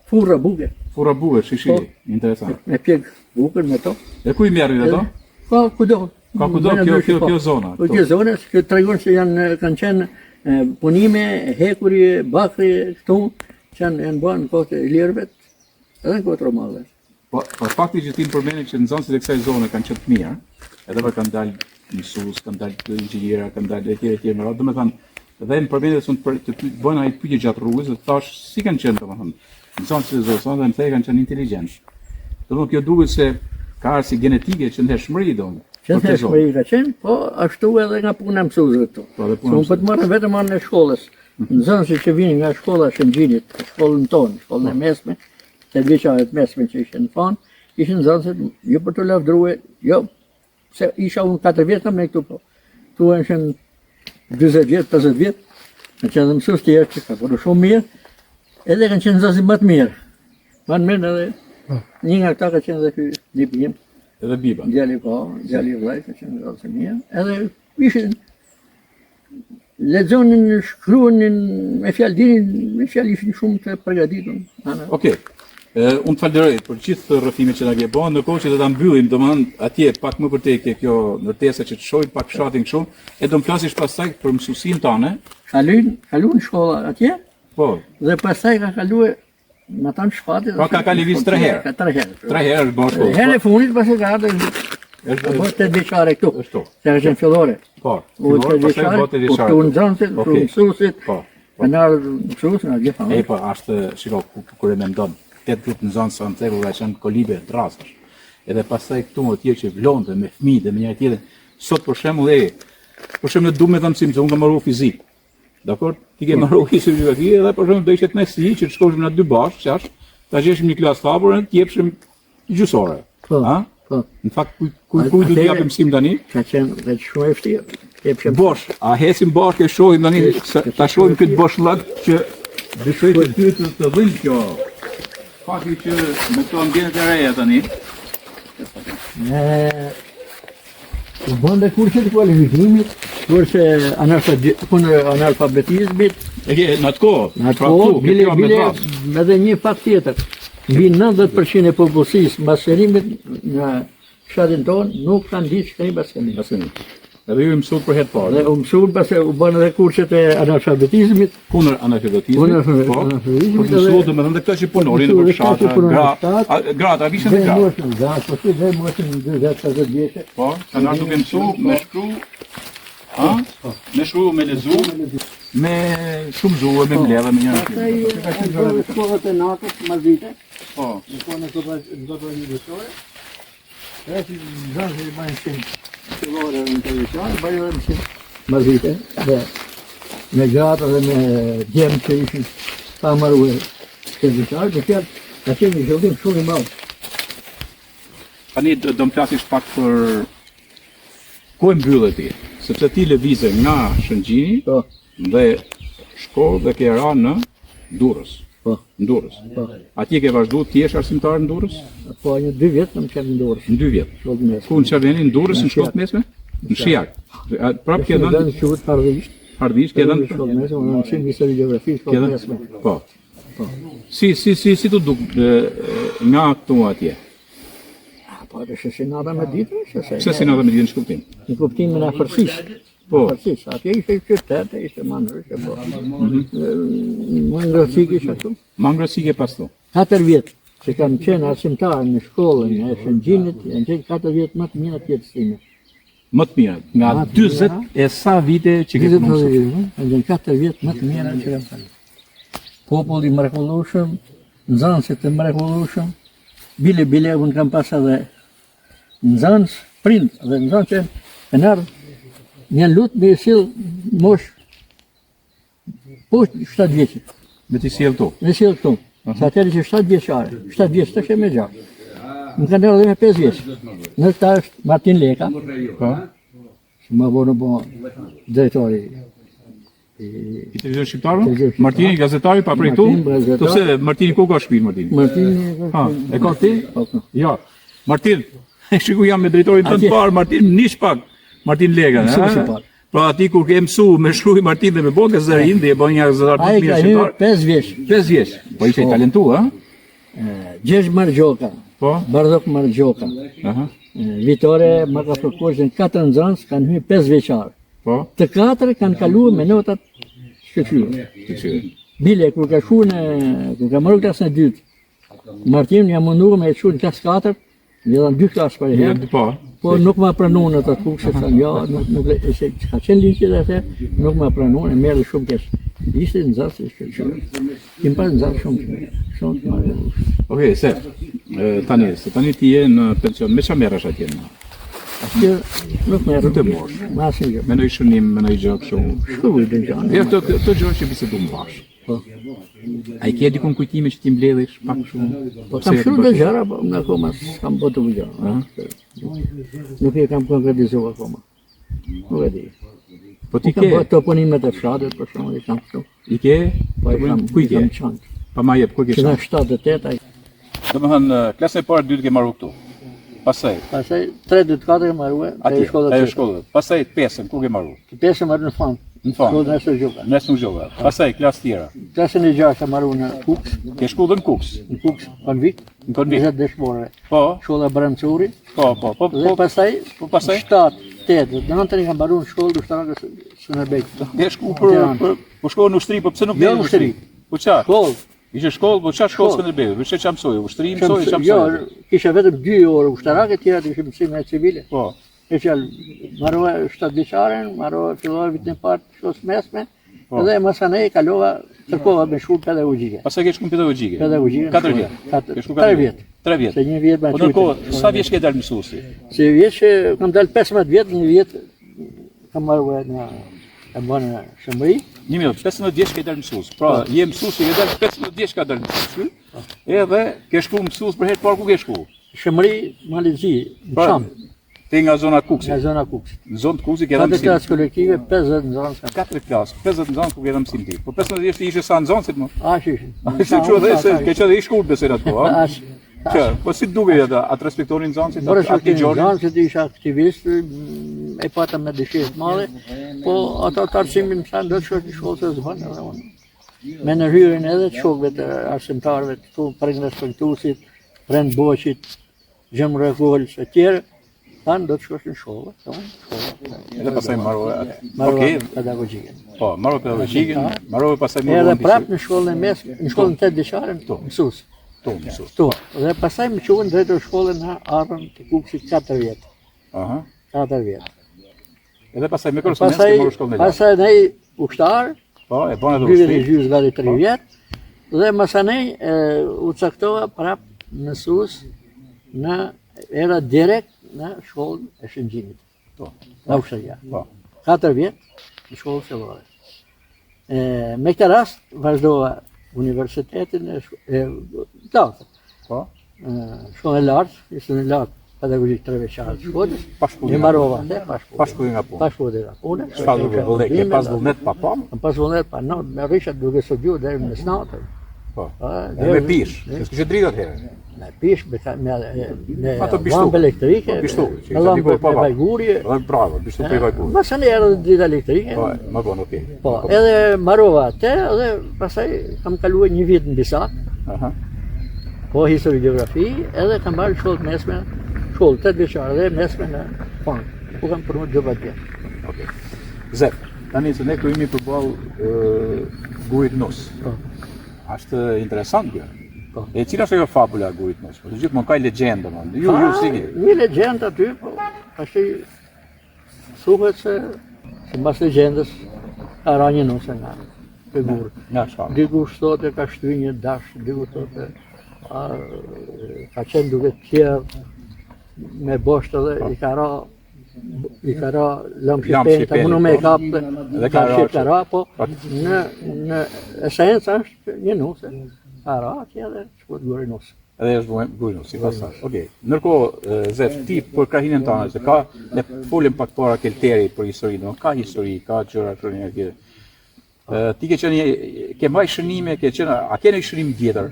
Speaker 2: furra buke.
Speaker 3: Furra buke, shishili, interesant.
Speaker 2: Me pjek bukën me to.
Speaker 3: E ku i mjerën ato?
Speaker 2: Po, kudo.
Speaker 3: Ka kudo kjo zona.
Speaker 2: Po, kjo zona, që tregon se kanë qenë punime, hekuri, bakri, këtu, që janë bërë në kohët e lirëve, edhe në kohët romalëve.
Speaker 3: Po, fakti që ti më përmeni që nxënësit e kësaj zone kanë qenë të mirë, edhe kanë dalë mësues, kanë dalë inxhiniera, kanë dalë etj me radhë, domethënë, dhe më përmeni se të bëjnë ai pyetje gjatë rrugës, dhe thash si kanë qenë domethënë. Nxënësit e zonës dhe më thej kanë qenë inteligjentë. Domethënë kjo duket se ka arsi genetike që ndeshmëri domun.
Speaker 2: Që në shmëri ka qenë, po ashtu edhe nga puna mësuesve këtu. Se unë për të marrë vetëm anë e shkollës, nxënësit që vinin nga shkolla Shëngjinit, shkollën tonë, shkollën e mesme, të veçare të mesme që ishin në fanë, ishin nxënësit jo për të lavdruar, jo, se isha unë 4 vjetë me këtu po. Tu ishin 20 vjetë, 50 vjetë, kanë qenë dhe mësues tjerë që ka përru shumë mirë, edhe kanë qenë nxënësit më të mirë. Van mirë edhe një nga këta ka qenë dhe ky Lipi im,
Speaker 3: Edhe biba.
Speaker 2: djali i vllai ka qenë rrallë mia, edhe ishin lexonin, shkruanin me fjalë dinin, me fjalë ishin shumë të përgatitur.
Speaker 3: Okej. Unë të falderoj për gjithë rrëfimet që na ke bën, ndërkohë që do ta mbyllim, domethënë atje pak më përtej ke kjo ndërtesa që të shohim pak fshatin kështu, e do të flasish pastaj për mësuesin tonë.
Speaker 2: Kaluan shkolla atje,
Speaker 3: Po.
Speaker 2: dhe pastaj ka kaluar me ata në shpatit.
Speaker 3: Pra ka lëviz 3 herë.
Speaker 2: 3 herë.
Speaker 3: 3 herë është bën shkollë.
Speaker 2: Herën e fundit pas e ka ardhur po të vjeçare këtu.
Speaker 3: Ashtu.
Speaker 2: Se ka qenë fillore.
Speaker 3: Po.
Speaker 2: U të vjeçare, u të nxënësit, u mësuesit,
Speaker 3: Po.
Speaker 2: në ardhur mësuesin a gjitha.
Speaker 3: E po, është, shiko, kur e mendon, 8 vjet në zonë sa në tegu ka qenë kolibe drasash. Edhe pastaj këtu më tjerë që vlonte me fëmijë dhe me njëri tjetrin. Sot për shembull du me thënë unë kam marrë fizik. Dakor? Ti ke marrë historiografi edhe për shembull do ishte të nesi që të shkoshim në dy bashkë, qash, ta gjeshim një klasë hapur, të jepshim gjysore.
Speaker 2: Po.
Speaker 3: Ha?
Speaker 2: Po.
Speaker 3: Në fakt ku do të japim mësim tani?
Speaker 2: Ka qenë vetë shumë e vështirë.
Speaker 3: Bosh, a hesim bashkë e shohim tani, ta shohim këtë boshllëk që besoj të ty të dhënë kjo. Fakti që me këto ambientet e reja tani.
Speaker 2: U bën dhe kurse të kualifikimit, kurse analfabetizmit,
Speaker 3: Në atë kohë,
Speaker 2: në atë kohë, bile edhe një fakt tjetër. Mbi 90% e popullsisë mbasërimit në fshatin tonë nuk kanë ditë çka i mbasërim.
Speaker 3: Edhe ju mësuat për herë parë.
Speaker 2: Dhe u mësuan pasi u bën edhe kurset e analfabetizmit.
Speaker 3: Kundër analfabetizmit. Po. Po mësuat domethënë këta që punonin në fshatra, gratë, vishin në gratë.
Speaker 2: Gratë, po dhe mosin 20-30 vjeçë.
Speaker 3: Po, kanë ardhur duke mësuar me shkru, me shkru, me lezu, me shumë zuë, me mbledhje, me njëra tjetrën.
Speaker 2: Ka qenë shkollat e natës, mazite.
Speaker 3: Po.
Speaker 2: Në këtë një besore. E që nxënësit i bajnë shumë fillore në televizion, bajnë edhe mësim mazite, dhe me gratë dhe me djemë që ishin pa marrë televizion, dhe fjalë, ka qenë një zhvillim shumë i madh.
Speaker 3: Tani do më flasish pak për ku e mbyllet ti, sepse ti lëvize nga Shëngjini
Speaker 2: Po,
Speaker 3: dhe shkollë dhe ke ra në Durrës.
Speaker 2: po,
Speaker 3: Në Durrës.
Speaker 2: po.
Speaker 3: Atje ke vazhdu, ti jesh arsimtar në Durrës?
Speaker 2: Po, një 2 vjetë në më qenë në Durrës.
Speaker 3: Në 2 vjet.
Speaker 2: Shkollë të mesme.
Speaker 3: Ku në Çaveni, në Durrës, në shkollë të mesme? Në Shijak. Prap ke
Speaker 2: Në
Speaker 3: dhënë
Speaker 2: vend quhet Hardisht.
Speaker 3: Hardisht, ke dhënë
Speaker 2: Shkollë të mesme, unë mësim histori gjeografi,
Speaker 3: ke
Speaker 2: shkollë të
Speaker 3: dhënë.
Speaker 2: mesme.
Speaker 3: Po. Si të duk nga këtu atje?
Speaker 2: Po, dhe shesinata me ditë,
Speaker 3: Pse si na dhe me ditë në shkuptim?
Speaker 2: në kuptimin e afërsisë.
Speaker 3: Po.
Speaker 2: Afërsisë, atje ishte qytet, ishte manërë, po. Më ngrësik ishte këtu.
Speaker 3: Mangrësike pas tu.
Speaker 2: 4 vjetë që kam qenë arsimtar në shkollën e Shëngjinit, janë qenë 4 vjetë më të mira të jetës time.
Speaker 3: Më të mira, nga 40 e sa vite që ke punuar.
Speaker 2: Janë qenë 4 vjetë më të mira që kam qenë. Populli mrekullueshëm, nxënësit të mrekullueshëm, bile unë kam pas edhe nxënës, prind dhe nxënës që kanë ardhur një lutë me sill mosh poshtë 7 vjeçë.
Speaker 3: Me ti sjell tu.
Speaker 2: Me sill këtu. Sa atëri që 7 vjeçare, 7 vjeç të shemë gjatë. Më kanë ardhur me 5 vjeç. Në ta është Martin Leka,
Speaker 3: Po.
Speaker 2: që më vonë bo drejtori
Speaker 3: I televizion shqiptar?
Speaker 2: Televizion shqiptar.
Speaker 3: Martini gazetari pa prej tu?
Speaker 2: Martin, gazetar.
Speaker 3: Tu pse Martini ku ka shtëpinë Martini?
Speaker 2: Martin.
Speaker 3: Ha, e ka ti?
Speaker 2: Po.
Speaker 3: Jo. Martin, shiku jam me drejtorin tënd
Speaker 2: Atje.
Speaker 3: parë, Martin nish pak. Martin Lega,
Speaker 2: Mësuesi
Speaker 3: ha?
Speaker 2: parë.
Speaker 3: Pra ti kur ke mësu me shkruaj Martin dhe me bën gazetin dhe e bën një gazetar të
Speaker 2: Ai
Speaker 3: mirë
Speaker 2: ka hyrë
Speaker 3: shqiptar.
Speaker 2: 5 vjeç.
Speaker 3: 5 vjeç. Po ishte talentuar, ha?
Speaker 2: Gjergj Margjoka,
Speaker 3: Po.
Speaker 2: Bardhok Margjoka,
Speaker 3: Aha.
Speaker 2: Vitore më ka fërkuar që 4 nxënës kanë hyrë 5 vjeçar.
Speaker 3: Po.
Speaker 2: Të 4 kanë kaluar me notat shkëlqyer. Bile kur ka marrë klasën e dytë. Martin ja munduar me e çuar në klasë 4, dhe dhanë 2 klasë për herë.
Speaker 3: Po.
Speaker 2: Po nuk ma pranuan atë kushte, thënë ja, nuk se ka qenë ligji atë, nuk ma pranuan, e merrë shumë keq. Ishte nxënës i shkëlqyer. Kim pas nxënës shumë të mirë, shumë të mirë.
Speaker 3: Okej, tani ti je në pension, me çfarë merresh atje?
Speaker 2: Atje nuk merr
Speaker 3: Të mosh.
Speaker 2: me asnjë gjë.
Speaker 3: Me ndonjë shënim, me ndonjë gjë kështu.
Speaker 2: Shkruaj dhe gjana.
Speaker 3: Ja, të gjë që bisedum bashkë.
Speaker 2: Po.
Speaker 3: A i ke dikun kujtime që ti mbledhesh pak shumë?
Speaker 2: Po kam shkruar dhe gjëra, po në akoma s'kam bërë të gjëra. Nuk e kam konkretizuar akoma. Nuk e di.
Speaker 3: Po ti
Speaker 2: Kam
Speaker 3: ke,
Speaker 2: bërë toponimet e fshatit, për shembull, i kam këtu.
Speaker 3: i ke,
Speaker 2: Po i kam,
Speaker 3: ku i ke?
Speaker 2: kam çantë.
Speaker 3: Pa ma jep, ku ke
Speaker 2: Që na
Speaker 3: shumë?
Speaker 2: 7-8 ai.
Speaker 3: Domethënë klasën e parë dytë ke marrë këtu. Pastaj,
Speaker 2: 3-4 e marrua,
Speaker 3: atje,
Speaker 2: te shkolla.
Speaker 3: ajo shkolla. Pastaj 5-ën ku ke marrë?
Speaker 2: Të 5 marrë në fund.
Speaker 3: Në fund.
Speaker 2: Shkolla nesër gjuka.
Speaker 3: Nes nuk gjova. Pastaj klasë tjera.
Speaker 2: Klasën e 6 e marrua në Kuks,
Speaker 3: Ke shku dhe në Kuks.
Speaker 2: Konvik,
Speaker 3: Në Konvik.
Speaker 2: 20 dëshmorë.
Speaker 3: Po,
Speaker 2: Shkolla Brancuri.
Speaker 3: po.
Speaker 2: Dhe pastaj,
Speaker 3: pastaj?
Speaker 2: 7-8, 9 i kam mbaruar në shkollë ushtarake Shënderbejt.
Speaker 3: Ke shku po shkova në ushtri, po pse nuk
Speaker 2: Jo,
Speaker 3: vjen në
Speaker 2: ushtri.
Speaker 3: Po çfarë?
Speaker 2: Shkollë.
Speaker 3: Ishe shkollë, po çfarë shkollë Skënderbeu? Vetë çfarë mësoj? Ushtri mësoj, çfarë
Speaker 2: Jo,
Speaker 3: mësoj?
Speaker 2: kisha vetëm 2 orë ushtarake, tjera të kishim mësime civile.
Speaker 3: Po.
Speaker 2: E që marrova 7 vjeçaren, marrova fillova vitin e parë të shkollës mesme, edhe masanej kalova kërkova me shkollë pedagogjike.
Speaker 3: Pastaj ke shku në pedagogjike.
Speaker 2: Pedagogjike.
Speaker 3: 4 vjet. Ke shku
Speaker 2: 3 vjet.
Speaker 3: 3 vjet.
Speaker 2: Se një vjet ma
Speaker 3: Po ndërkohë, sa vjeç ke dalë mësuesi?
Speaker 2: Se vjeç që kam dalë 15 vjet, një vjet kam marrua në e bënë në Shëmëri.
Speaker 3: Një minutë, 15 vjeç ke dalë mësues. Pra, je mësues, ke dalë 15 vjeç ka dalë mësues. Edhe ke shku mësues për herë të parë ku ke shku?
Speaker 2: Shëmëri, Malezi, në
Speaker 3: Pra,
Speaker 2: Çam,
Speaker 3: ti nga zona Kuksit.
Speaker 2: nga zona Kuksit.
Speaker 3: Në zonë të Kuksit ke
Speaker 2: 4
Speaker 3: dhënë mësim.
Speaker 2: klasë kolektive, 50 në zonë.
Speaker 3: 4 klasë, 50 në zonë ku ke dhënë mësim ti. Po 15 vjeç ti ishe sa në zonësit më.
Speaker 2: Ishin.
Speaker 3: Se çu edhe se ke qenë i shkurt besoj atë po, ha?
Speaker 2: Ash.
Speaker 3: Që, po si duket atë, atë respektonin zonësit,
Speaker 2: Por
Speaker 3: atë
Speaker 2: është
Speaker 3: gjorë.
Speaker 2: zonë që ti isha aktivist, e pata me dëshirë të madhe, po ato të arsimin më thanë, do të shkosh në shkollë se zbën edhe unë. Me në hyrjen edhe të shokëve të arsimtarëve të tu, Pregnes Pëngtusit, Prend Boqit, Gjem Rekolës e tjerë, thanë do të shkosh në shkollë, se unë shkollë.
Speaker 3: Edhe pastaj marrove.
Speaker 2: Marrova
Speaker 3: Okej,
Speaker 2: pedagogjike.
Speaker 3: po, marrove pedagogjikën, marrove pastaj më
Speaker 2: Edhe
Speaker 3: vonë
Speaker 2: prapë në shkollën e mesme, në shkollën 8 vjeçare, mësues.
Speaker 3: tonë mësues.
Speaker 2: Ktu. Dhe pastaj më quhen drejtor shkollën në Arrën të Kukësit 4 vjet.
Speaker 3: Aha.
Speaker 2: 4 vjet.
Speaker 3: Edhe pastaj me korrespondencë ke marrë shkollën e lartë.
Speaker 2: Pastaj nej ushtar,
Speaker 3: Po, e bën edhe
Speaker 2: 2 vjet e
Speaker 3: ushtri.
Speaker 2: gjysmë gati 3 vjet. Dhe masanej u caktova prap mësues në era direkt në shkollën e Shëngjinit.
Speaker 3: Po.
Speaker 2: Në ushtria.
Speaker 3: Po.
Speaker 2: 4 vjet në shkollën fillore. Me këtë rast vazhdova universitetin e lartë.
Speaker 3: Po.
Speaker 2: Shkollën e lartë, ishte në lartë pedagogjik 3 vjeçare të Shkodrës.
Speaker 3: Pa shkollë.
Speaker 2: E mbarova atë,
Speaker 3: Pa shkollë nga punë.
Speaker 2: pa shkollë nga puna.
Speaker 3: Çfarë do të bëj? Ke pas vullnet pa pa?
Speaker 2: Kam pas vullnet pa not, me rrisha duke studiuar deri në snatër.
Speaker 3: Po.
Speaker 2: A,
Speaker 3: E me pish, se s'kishe dritë atëherë.
Speaker 2: Me pish, me
Speaker 3: Ato bishtu.
Speaker 2: lampë elektrike,
Speaker 3: Po, bishtu, që
Speaker 2: me
Speaker 3: ishte
Speaker 2: lampë
Speaker 3: diku, po,
Speaker 2: me
Speaker 3: po.
Speaker 2: vajgurje.
Speaker 3: Bravo, bishtu për vajgur.
Speaker 2: Masën e erë drita elektrike.
Speaker 3: Po, më bon, okay.
Speaker 2: Po, edhe marova atë, edhe pastaj kam kaluar një vit në Bisak,
Speaker 3: Aha.
Speaker 2: po histori gjeografi, edhe kam marrë shkollë mesme, shkollë 8 vjeçare dhe mesme në Fang. Ku kam punuar 2 vjet.
Speaker 3: Okej. Zep, tani se ne kryemi përballë gurit nos.
Speaker 2: Po.
Speaker 3: Është interesant kjo.
Speaker 2: Po.
Speaker 3: E cila është ajo fabula e gurit nos? Po të gjithmonë ka legjenda, man. Ju si ke?
Speaker 2: Një legjend aty, po, tash thuhet se mbas legjendës ka rënë një nuse nga figurë.
Speaker 3: Nga çfarë?
Speaker 2: Dikush thotë ka shtyr një dash, dikush thotë ka qenë duke tjerë me boshtë dhe i ka ra lëmshë
Speaker 3: Lëmshë
Speaker 2: penta, më me e kap
Speaker 3: Dhe ka ra
Speaker 2: ka ra, po
Speaker 3: Po.
Speaker 2: në esencë është një nuse. Ka ra atje dhe shkot guri nuse.
Speaker 3: Edhe është gurit nos, si pasash. Okej. Ndërkohë, Zep, ti për krahinën tënde, se ka ne folim pak para Kelteri për historinë, ka histori, ka gjëra kronikë. Ti ke qenë ke mbaj shënime, ke qenë a ke një shënim tjetër?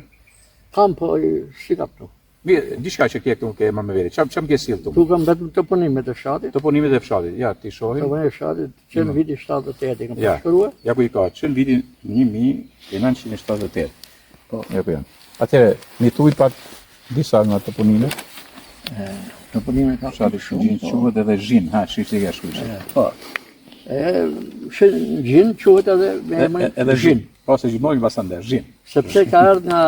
Speaker 2: Kam po si ka këtu.
Speaker 3: Mirë, diçka që ke këtu ke marrë me vete. Çam ke sill këtu?
Speaker 2: Tu kam vetëm të punimet e fshatit.
Speaker 3: Të punimet e fshatit. Ja, ti shohim.
Speaker 2: Të punimet e fshatit që në viti 78 i kam
Speaker 3: Ja.
Speaker 2: përshkruar.
Speaker 3: Ja ku i ka, që në vitin 1978. Po, ja ku janë. Atëherë, mi thuj pak disa nga të punime.
Speaker 2: Të punimet ka
Speaker 3: Fshati Shëngjin quhet edhe Zhin, ha, çishti ke shkruar.
Speaker 2: Po. Gjin quhet edhe me emrin
Speaker 3: Edhe Zhin. Po se gjithmonë pasande Zhin.
Speaker 2: Sepse ka ardhur nga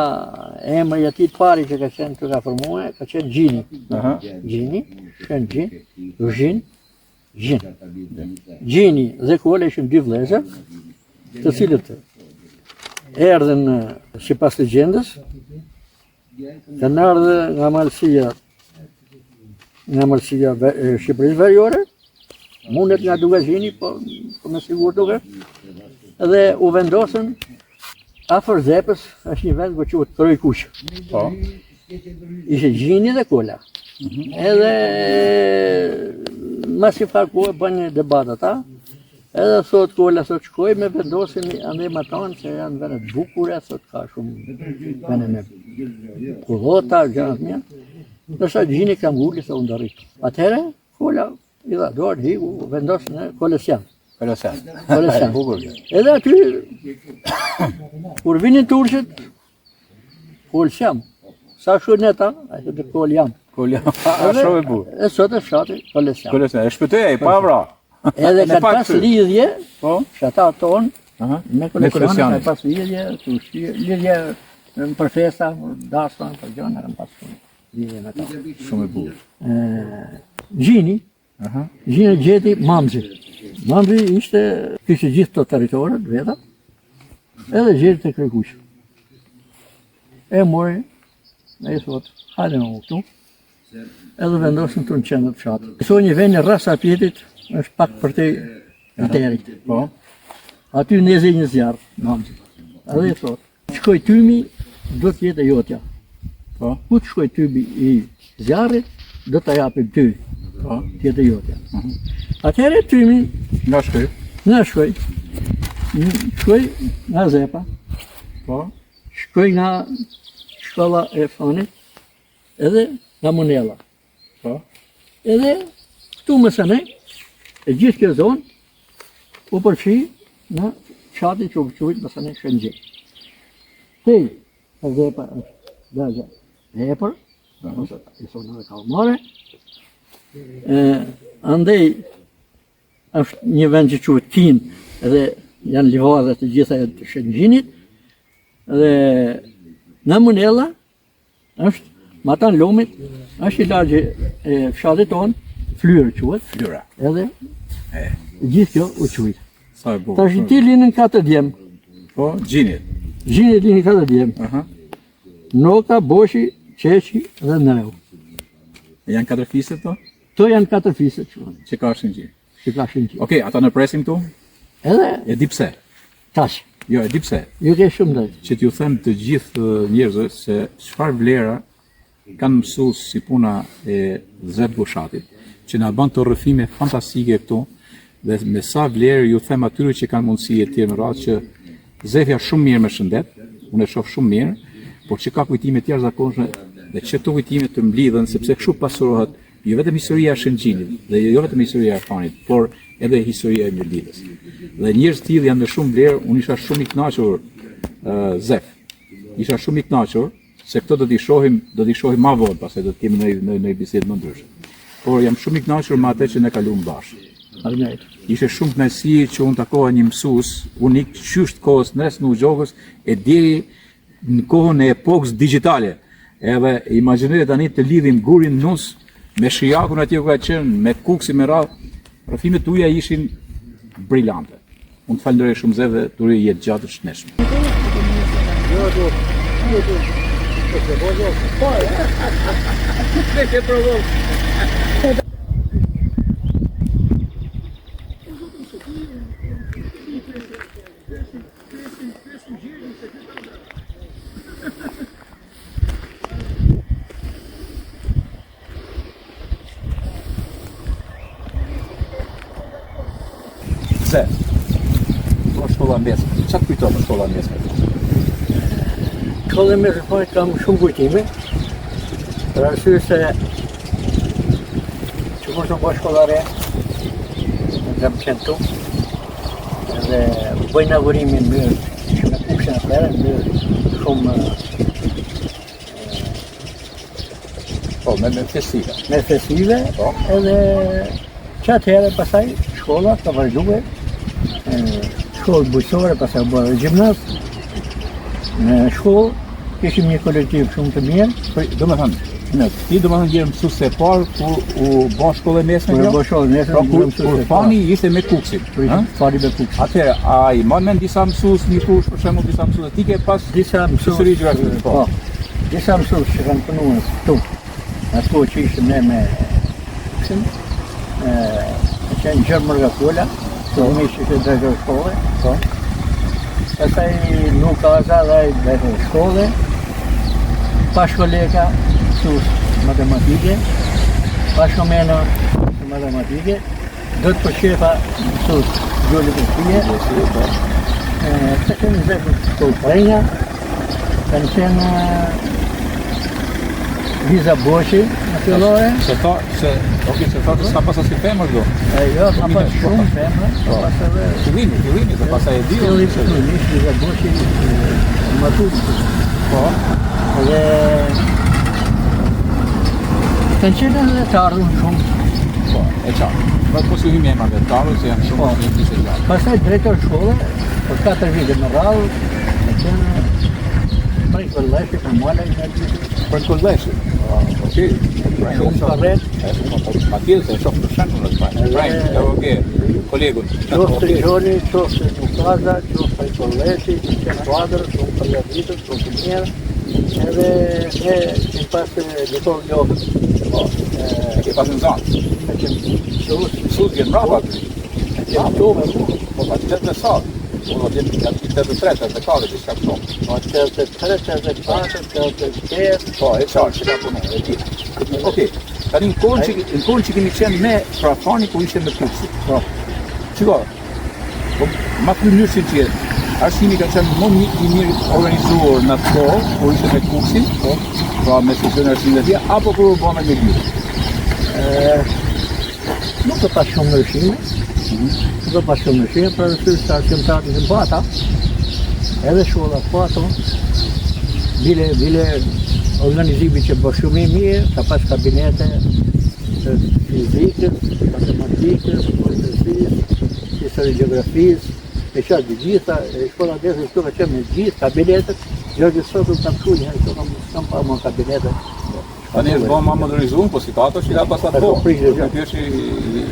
Speaker 2: emri i atij të pari që ka qenë këtu ka formuar, ka qenë Gjini.
Speaker 3: Aha.
Speaker 2: Gjini, Shën Gjin, Zhin, Gjin. Gjini dhe Kola ishin 2 vëllezër, të cilët erdhën sipas legjendës, kanë ardhur nga Malësia Shqipërisë Veriore, mundet nga Dugazhini, po me sigurt duke, dhe u vendosën afër Zepës, është një vend që quhet Krojkuq.
Speaker 3: Po.
Speaker 2: Ishte Gjini dhe Kola. Edhe mas i farë kohë bën një debat ata, Edhe thot kolla, thot shkoj me vendosin ande ma tanë që janë vene të bukura, thot ka shumë vene me kullota, gjanat mja. Nërsa gjini kam gulli se unë dërit. Atëhere, kolla, i dha dorë, higu, vendosin e kolesjan.
Speaker 1: Kolosal.
Speaker 2: Kolesjan.
Speaker 1: Bukur.
Speaker 2: Edhe aty, kur vinin turqët, kol jam. Sa shumë ta, ajo të kol jam.
Speaker 1: Kolja. Shumë e bukur.
Speaker 2: E sot e shati kolesjan.
Speaker 1: Kolosal. E shpëtej, pa vra.
Speaker 2: Edhe kanë pas lidhje,
Speaker 1: Po?
Speaker 2: shata tonë,
Speaker 1: Aha.
Speaker 2: me kolesjanin kanë pas lidhje, lidhje për festa, dasma, për gjona, kanë pas lidhje me ta.
Speaker 1: Shumë e bukur.
Speaker 2: Gjini,
Speaker 1: Aha.
Speaker 2: Gjini gjeti Mamzi. Mamzi ishte, kishte gjithë të territoret, vetat, edhe gjeti të Krekuqë. E mori, e i thot, hajde në këtu, edhe vendosin të në qendër të fshatit. So një vend në rrasa pjetit, është pak për te viterit.
Speaker 1: Po?
Speaker 2: Aty nezi një zjarë, Mamzi. Edhe i thot, shkoj tymi, do të jetë e jotja.
Speaker 1: Po?
Speaker 2: Ku të shkoj tymi i zjarrit, do të japim ty.
Speaker 1: Po?
Speaker 2: Tjetë e jotja. Atëhere tymi,
Speaker 1: Nga shkoj.
Speaker 2: nga shkoj nga Zepa,
Speaker 1: Po?
Speaker 2: shkoj nga shkolla e fanit, edhe nga Monella.
Speaker 1: Po?
Speaker 2: Edhe këtu më sëne, e gjithë kjo zonë, u përfshi në qati që u përqujt më sëne Shëngjej. Tej, e Zepa është dagja e epër, ose i thonë edhe kalmare, andej është një vend që quhet Tin, edhe janë livadhe të gjitha e të Shëngjinit, dhe në Monella është Matan Lomit, është i largje e fshatit tonë, Flyrë quhet,
Speaker 1: Flyra.
Speaker 2: edhe gjithë kjo u quajt.
Speaker 1: Sa e bukur.
Speaker 2: Tash ti linën 4 djem,
Speaker 1: Po? Gjinit.
Speaker 2: Gjini linën 4 djem,
Speaker 1: Aha.
Speaker 2: Noka, Boshi, Qeqi dhe Neu.
Speaker 1: Janë 4 fiset to?
Speaker 2: To janë 4 fiset
Speaker 1: Që ka Shëngjin.
Speaker 2: që ka Shëngjin.
Speaker 1: Okej, ata në presim këtu?
Speaker 2: Edhe
Speaker 1: E di pse.
Speaker 2: tash,
Speaker 1: Jo, e di pse.
Speaker 2: ju ke shumë drejt.
Speaker 1: Që t'ju them të gjithë njerëzve se çfarë vlera kanë mësuar si puna e Zet Bushatit, që na bën të rrëfime fantastike këtu, dhe me sa vlerë ju them atyre që kanë mundësi e tjerë në radhë që Zefja shumë mirë me shëndet, unë e shoh shumë mirë, por që ka kujtime të jashtëzakonshme dhe që këto kujtime të mblidhen sepse kështu pasurohet jo vetëm historia e Shëngjinit dhe jo vetëm historia e Fanit, por edhe historia e Mirlidhës. Dhe njerëz të tillë janë me shumë vlerë, unë isha shumë i kënaqur Zef. Isha shumë i kënaqur se këto do t'i shohim ma vonë, pastaj do të kemi në bisedë më ndryshe. Por jam shumë i kënaqur me atë që ne kaluam bashkë.
Speaker 2: Faleminderit.
Speaker 1: Ishte shumë kënaqësi që unë takova një mësues unik qysht kohës nes në Gjogës e deri në kohën e epokës digjitale. Edhe imagjinoj tani të lidhim gurin nus me shijakun atje ku ka qenë, me kuksi me radhë. Rrëfimet tuaja ishin brillante. Unë të falenderoj shumë Zef dhe të uroj jetë gjatë të shneshme. Zef, po shkolla mesme. Çfarë të kujton shkolla mesme?
Speaker 2: Shkollën me shkollën kam shumë kujtime, për arsye se që mos në po shkollare, në kam qenë tu, dhe bëj inaugurimin mirë, që me kushën atëherë, mirë shumë
Speaker 1: Po, me festive.
Speaker 2: me festive,
Speaker 1: Po.
Speaker 2: edhe që atëherë pasaj shkolla ka vazhduar, shkollë bujqësore, pasaj bërë gjimnaz, në shkollë kishim një kolektiv shumë të mirë,
Speaker 1: Do me thënë, ti do me thënë gjerë mësues e parë kur u bën shkollë e mesme
Speaker 2: kur e
Speaker 1: kjo?
Speaker 2: bë shkollën nesër,
Speaker 1: Pra kur Fani ishte me kuksin. ëh?
Speaker 2: Fali me kuksin.
Speaker 1: Atëherë, a i mend disa mësues një kush, për shembull disa mësues ti ke pas
Speaker 2: Disa mësues,
Speaker 1: Historie gjeografike, po.
Speaker 2: Disa mësues që kanë punuar këtu, ato që ishim ne me kuksin, qenë Gjërë Mërgakolla, që unë ishte drejtori shkolle, pastaj nuk ka dhe drejtori shkolle, pas koleka, mësues matematike, pas komena matematike, do të përshefa mësues Gjolli Kënqie, të kemi zemë të Ukrajna, kanë qenë Liza Boshi, në fillore.
Speaker 3: Se thotë s'ka pas asnjë femër do.
Speaker 2: Jo, ka pas shumë femra, ka pas edhe...
Speaker 3: Fillimi, se pastaj e di.
Speaker 2: Fillimisht Liza Boshi, Matut.
Speaker 3: Po.
Speaker 2: Dhe... kanë qenë edhe të ardhur shumë.
Speaker 3: Po, e qartë. Po si hyjmë emra të ardhur se janë shumë të gjatë.
Speaker 2: Pastaj drejtor shkolle, për 4 vite në radhë, ka qenë prej kolleshi, për muala i në gjithë.
Speaker 3: Për kolleshi? Okej.
Speaker 2: Shumë të rret.
Speaker 3: Atje se shoh për shembull në Spanjë. Prajmë, okej. Kolegun.
Speaker 2: Qoftë Gjoli, qoftë Mukaza, qoftë prej kolleshi, që kuadrë, shumë për javitët, shumë të mirë. Edhe ne kemi pas Nikol Gjokët.
Speaker 3: E ke pas në zanë?
Speaker 2: Ka qenë
Speaker 3: Sus vjen mrapa aty. E ke Oktober, po pa 83. Po do të jetë 83, 84 diçka këto.
Speaker 2: Po 83, 84, 85.
Speaker 3: Po, e qartë që ka punu, e di. Okej, tani në kohën që kemi qenë me Frafani ku ishte me Kuksi.
Speaker 2: Po.
Speaker 3: Qiko, po, ma të mënyrë sinqerë, arsimit ka qenë më i mirë organizuar në atë kohë, kur ishte me Kuksi, pra me sesionë arsimit dhe tja, apo kur u bëme me Gjyrë?
Speaker 2: Nuk e pas shumë ndryshime. Nuk e pas shumë ndryshime, për arsye se arsimtarët ishin bata. Edhe shkollat po ato. Bile organizimi që bë shumë i mirë, ka pas kabinete të fizikës, matematikës, poezisë, histori gjeografisë, e qatë të gjitha, shkolla desë shtu ka qenë me gjithë kabinetet, Gjorgji Sotu ka shku një herë, kam pa më kabinetet.
Speaker 3: Tani është bëma më modernizuar, po si ka ato që ka pas ato kohë. Kjo është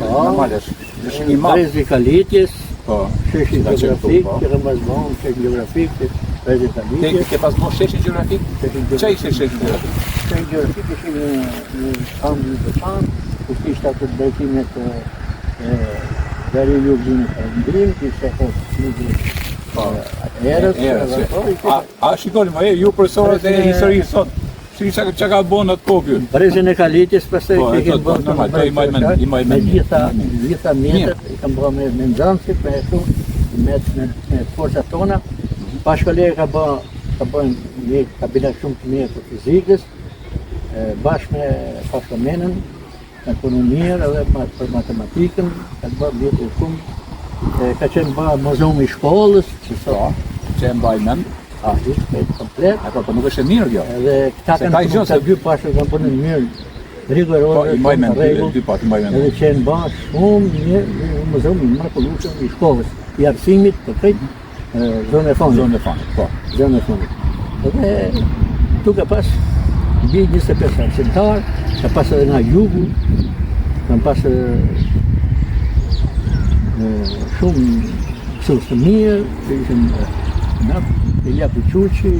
Speaker 3: normal, është një map.
Speaker 2: Brezi Kalitjes,
Speaker 3: Po.
Speaker 2: sheshi geografik, që ka mas bëhëm sheshi geografik, Brezi Kalitjes.
Speaker 3: Ke pas bëhë sheshin gjeografik? Qa ishte sheshin gjeografik?
Speaker 2: Sheshi geografik ishte një kamë të panë, ku kishte atë të drejtimet deri jugjin e përëndim, kishte erës,
Speaker 3: A shikoni më ju profesorët e historisë sot, që ka bënë atë kohë?
Speaker 2: Brezin e Kalitjes, pastaj
Speaker 3: Po,
Speaker 2: që kemë bënë
Speaker 3: normal, to i majt
Speaker 2: me gjitha mjetet, i kam bënë me nxënësit, me forcat tona. Bashkëkolegi ka bënë një kabinet shumë të mirë për fizikës, bashkë me Pashkomenën, me ekonominë edhe për matematikën, ka bërë vjetë shumë. Ka qenë bërë muzeumi i shkollës,
Speaker 3: që e mbaj mend.
Speaker 2: Ishte komplet.
Speaker 3: Po nuk është e mirë kjo.
Speaker 2: Edhe këta kanë punë të dy pashë kanë punë në mirë, rigorore,
Speaker 3: I mbaj mend
Speaker 2: rregull.
Speaker 3: dy pat, i mbaj mend.
Speaker 2: Edhe që në bërë shumë një muzeum i mrekullueshëm i shkollës, i arsimit të krejt zonë e fundit.
Speaker 3: Zonë e fundit, po.
Speaker 2: Zonë e fundit. Edhe tu ka pas mbi 25 arsimtar, ka pas edhe nga jugu, kanë pas shumë mësues të mirë, që ishin Ilja Kuquqi,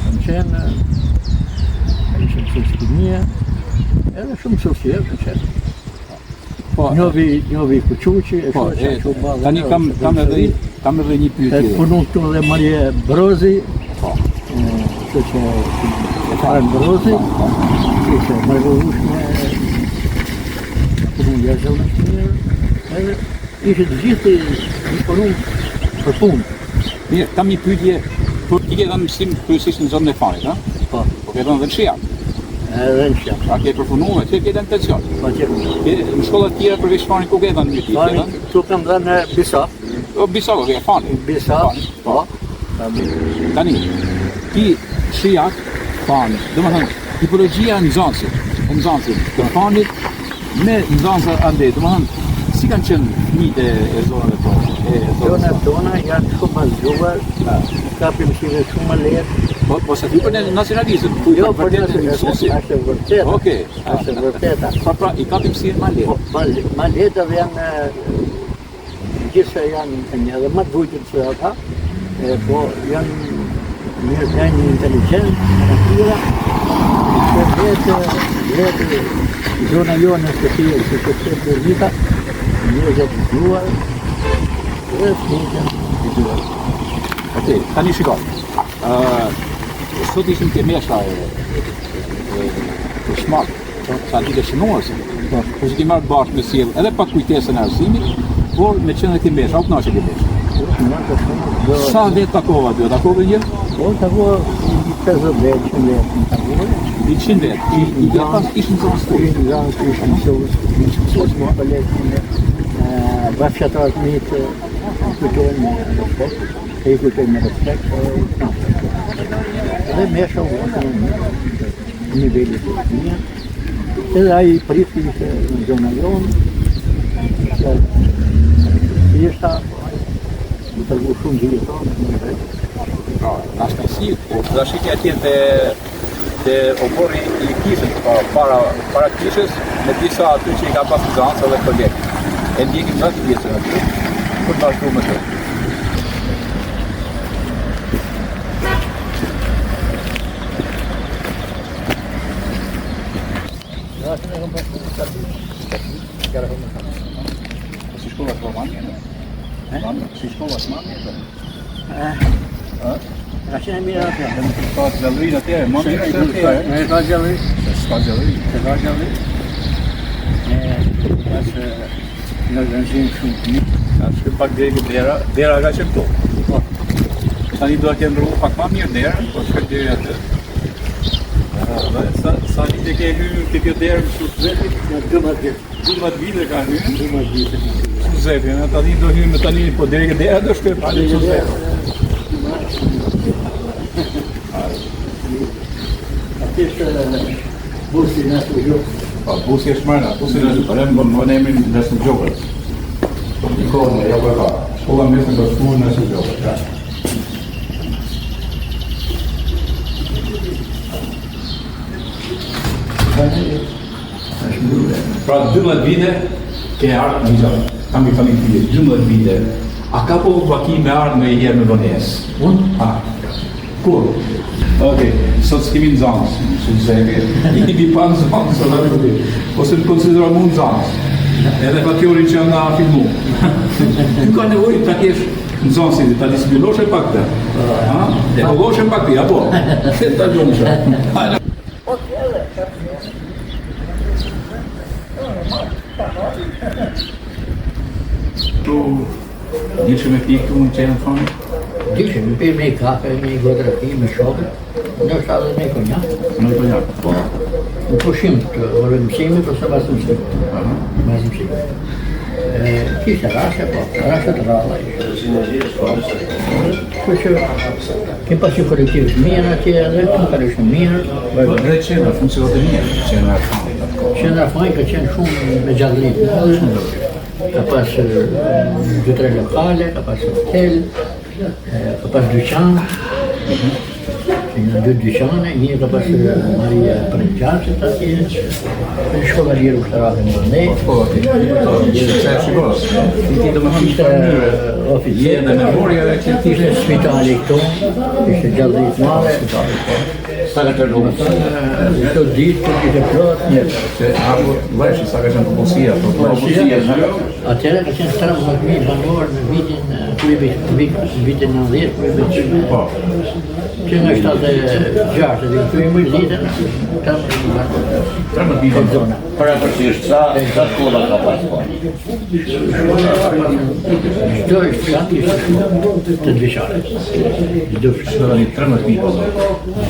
Speaker 2: kanë qenë, ishin mësues të mirë, edhe shumë mësues tjerë kanë qenë. Njovi Kuquqi, e shoqja që u bë.
Speaker 3: Tani kam edhe një pyetje.
Speaker 2: Punon këtu edhe Marje Brozi, që Faren Brozi, ishte marrëdhënueshme, punon jashtë të mirë, edhe ishte të gjithë i punon për punë.
Speaker 3: Mirë, kam një pyetje, i ke dhënë mësim kryesisht në zonën e Fanit, ha?
Speaker 2: Po.
Speaker 3: Po ke dhënë dhe në Shijak.
Speaker 2: Edhe në Shijak.
Speaker 3: Pra ke përpunuar, që ke dhënë pension.
Speaker 2: Po që.
Speaker 3: Në shkollat tjera përveç Fanit ku ke dhënë një
Speaker 2: Fani, tu kam dhënë Bisaf.
Speaker 3: Bisaf, ke Fanit.
Speaker 2: Bisaf, po.
Speaker 3: Tani, ti Shijak, Fanit, domethënë tipologjia e nxënësit të Fanit me nxënësa andej, domethënë si kanë qenë fëmijët e zonave tona?
Speaker 2: Zonat tona janë shumë më zgjuar, kapim mësime shumë më lehtë.
Speaker 3: Po se ti për nacionalizëm,
Speaker 2: jo për nacionalizëm, është vërtet.
Speaker 3: Okej,
Speaker 2: është vërteta.
Speaker 3: Pra i kapim mësimin më lehtë.
Speaker 2: Më lehtë dhe janë gjithse janë edhe më të vujtur se ata, po janë një inteligjencë, natyra, letë zona jonë është të tjerë, që të të vita, njëzët të duar, dhe fëmijët të duar.
Speaker 3: Okej, tani shikoj. Sot ishim ke mesha e shmak, sa ti të shënuar se. Po që ti marrë bashkë me sjellë edhe pa kujtesën e arsimit, por me qenë ti mbesh, apo naçi ti mbesh. Sa vjet takova ty, takove një?
Speaker 2: Po, takova 50 vjet, 100 vjet.
Speaker 3: 100 vjet. I pas ishin zonë studi.
Speaker 2: Ishin zonë më palesë. Bashkëtarët mi të kujtojnë me respekt, të i kujtojnë me respekt, dhe mesha u në nivellit të një, edhe ai priti ishte në zona jonë, ishta më tërgu shumë gjithë tonë,
Speaker 3: Ashtë si, po të shikja atje te opori i kishës, para kishës, me disa aty që i ka pas zancë dhe kolekë. E ndjekim në të pjesën aty, për të ashtu me të. Si shkolla të Romania? Si shkolla të Romania?
Speaker 2: Ka qenë mirë atë.
Speaker 3: Ka të gjallërinë atje, më mirë se atje.
Speaker 2: Ka gjallëri.
Speaker 3: Ka gjallëri.
Speaker 2: Ka gjallëri. Pasë në organizim shumë të mirë.
Speaker 3: Ashtë pak dera ka qenë këto. Tani do t'je ndërru pak ma mirë dera, po shkët deri atë. Sa një të ke hyrë të kjo derë më shumë zetit?
Speaker 2: 12 vjet.
Speaker 3: 12 vite ka hyrë?
Speaker 2: 12 vjet.
Speaker 3: Shumë zetit, tani do hyrë me tani, po deri ke dera do shkët pali shumë zetit.
Speaker 2: Atë është busi nësë gjokë.
Speaker 3: Pa, busi është marrë, busi nësë gjokë, më në emrin nësë gjokës. Një kohë në javë e ka, shkolla mesme do shkuar nësë gjokës. Pra 12 vite ke ardhë një gjatë, kam i tani të 12 vite. A ka po vaki me ardhë me i herë me vënesë? Unë? Kur? Okej, sot s'kemi në zanës, shumë zeke. I kemi pa në zanës, ose në konsiderar mu në zanës. Edhe fatjorin që janë nga filmu. Ty ka nevoj të kesh në zanësit, ta disiplinoshe pak të. E pogoshe pak të, apo? Këtë ta gjonë shë. Dishë me pikë të unë qenë në fanë?
Speaker 2: Dishë, me pirë me i kafe, me i godrati, me shokë, në është adhe me i konjak.
Speaker 3: Me konjak, po.
Speaker 2: Në pushim të orë mësimi, përse basë mësimi. Basë mësimi. Kishtë rashe, po, rashe të rralla ishte. Që kem pas që kolektivës mirë atje, edhe të më kare shumë mirë.
Speaker 3: Dhe qenë, funksionat e mirë, qenë Arfani.
Speaker 2: Qenë Arfani ka qenë shumë me gjallërit. Ka pas 2-3 lokale, ka pas hotel, ka pas dyqan, në 2 dyqane, një ka pas Maria Prëngjasit atje, në shkollarier u shtarate në ndej. Ishte oficjer, ishte spitali këto, ishte gjallërit mare, sa ka të rrugë, këto ditë, këto ishte plot,
Speaker 3: Lajshë, sa ka qenë popullësia,
Speaker 2: atëre ka qenë 13.000 banor në vitin 90, që nga 76, dhe këtu i mëjë ditën, 13.000 banor.
Speaker 6: Para përshirë, sa shkolla ka pas po?
Speaker 2: Çdo shkat ishte të dyqane. Çdo shkat.
Speaker 3: 13.000 banor.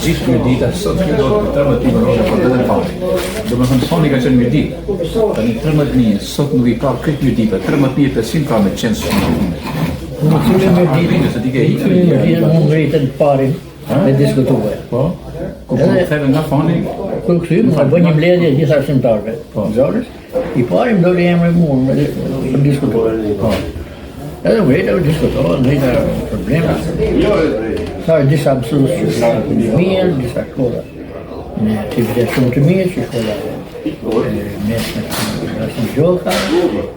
Speaker 3: Gjithë një dita, sot kjo do të 13.000 banor për të dhe fani. Do me thënë fani ka qenë një ditë. Tani 13.000, sot nuk i ka këtë një ditë, 13.500 ka me qenë shumë.
Speaker 2: Në cilën me ditën, më ngritën parin me diskutuve.
Speaker 3: Po? Ku po më theve nga fani?
Speaker 2: Kër këthy, më bëj një mbledhje gjithë arsimtarve. Zorës, i parim do li emre mund për diskutuve. Edhe vrejta u diskutohet, vrejta problema. Sa disa mësus që shkolla mirë, disa shkolla me aktivitet shumë të mirë, që shkolla mesme në Gjoka,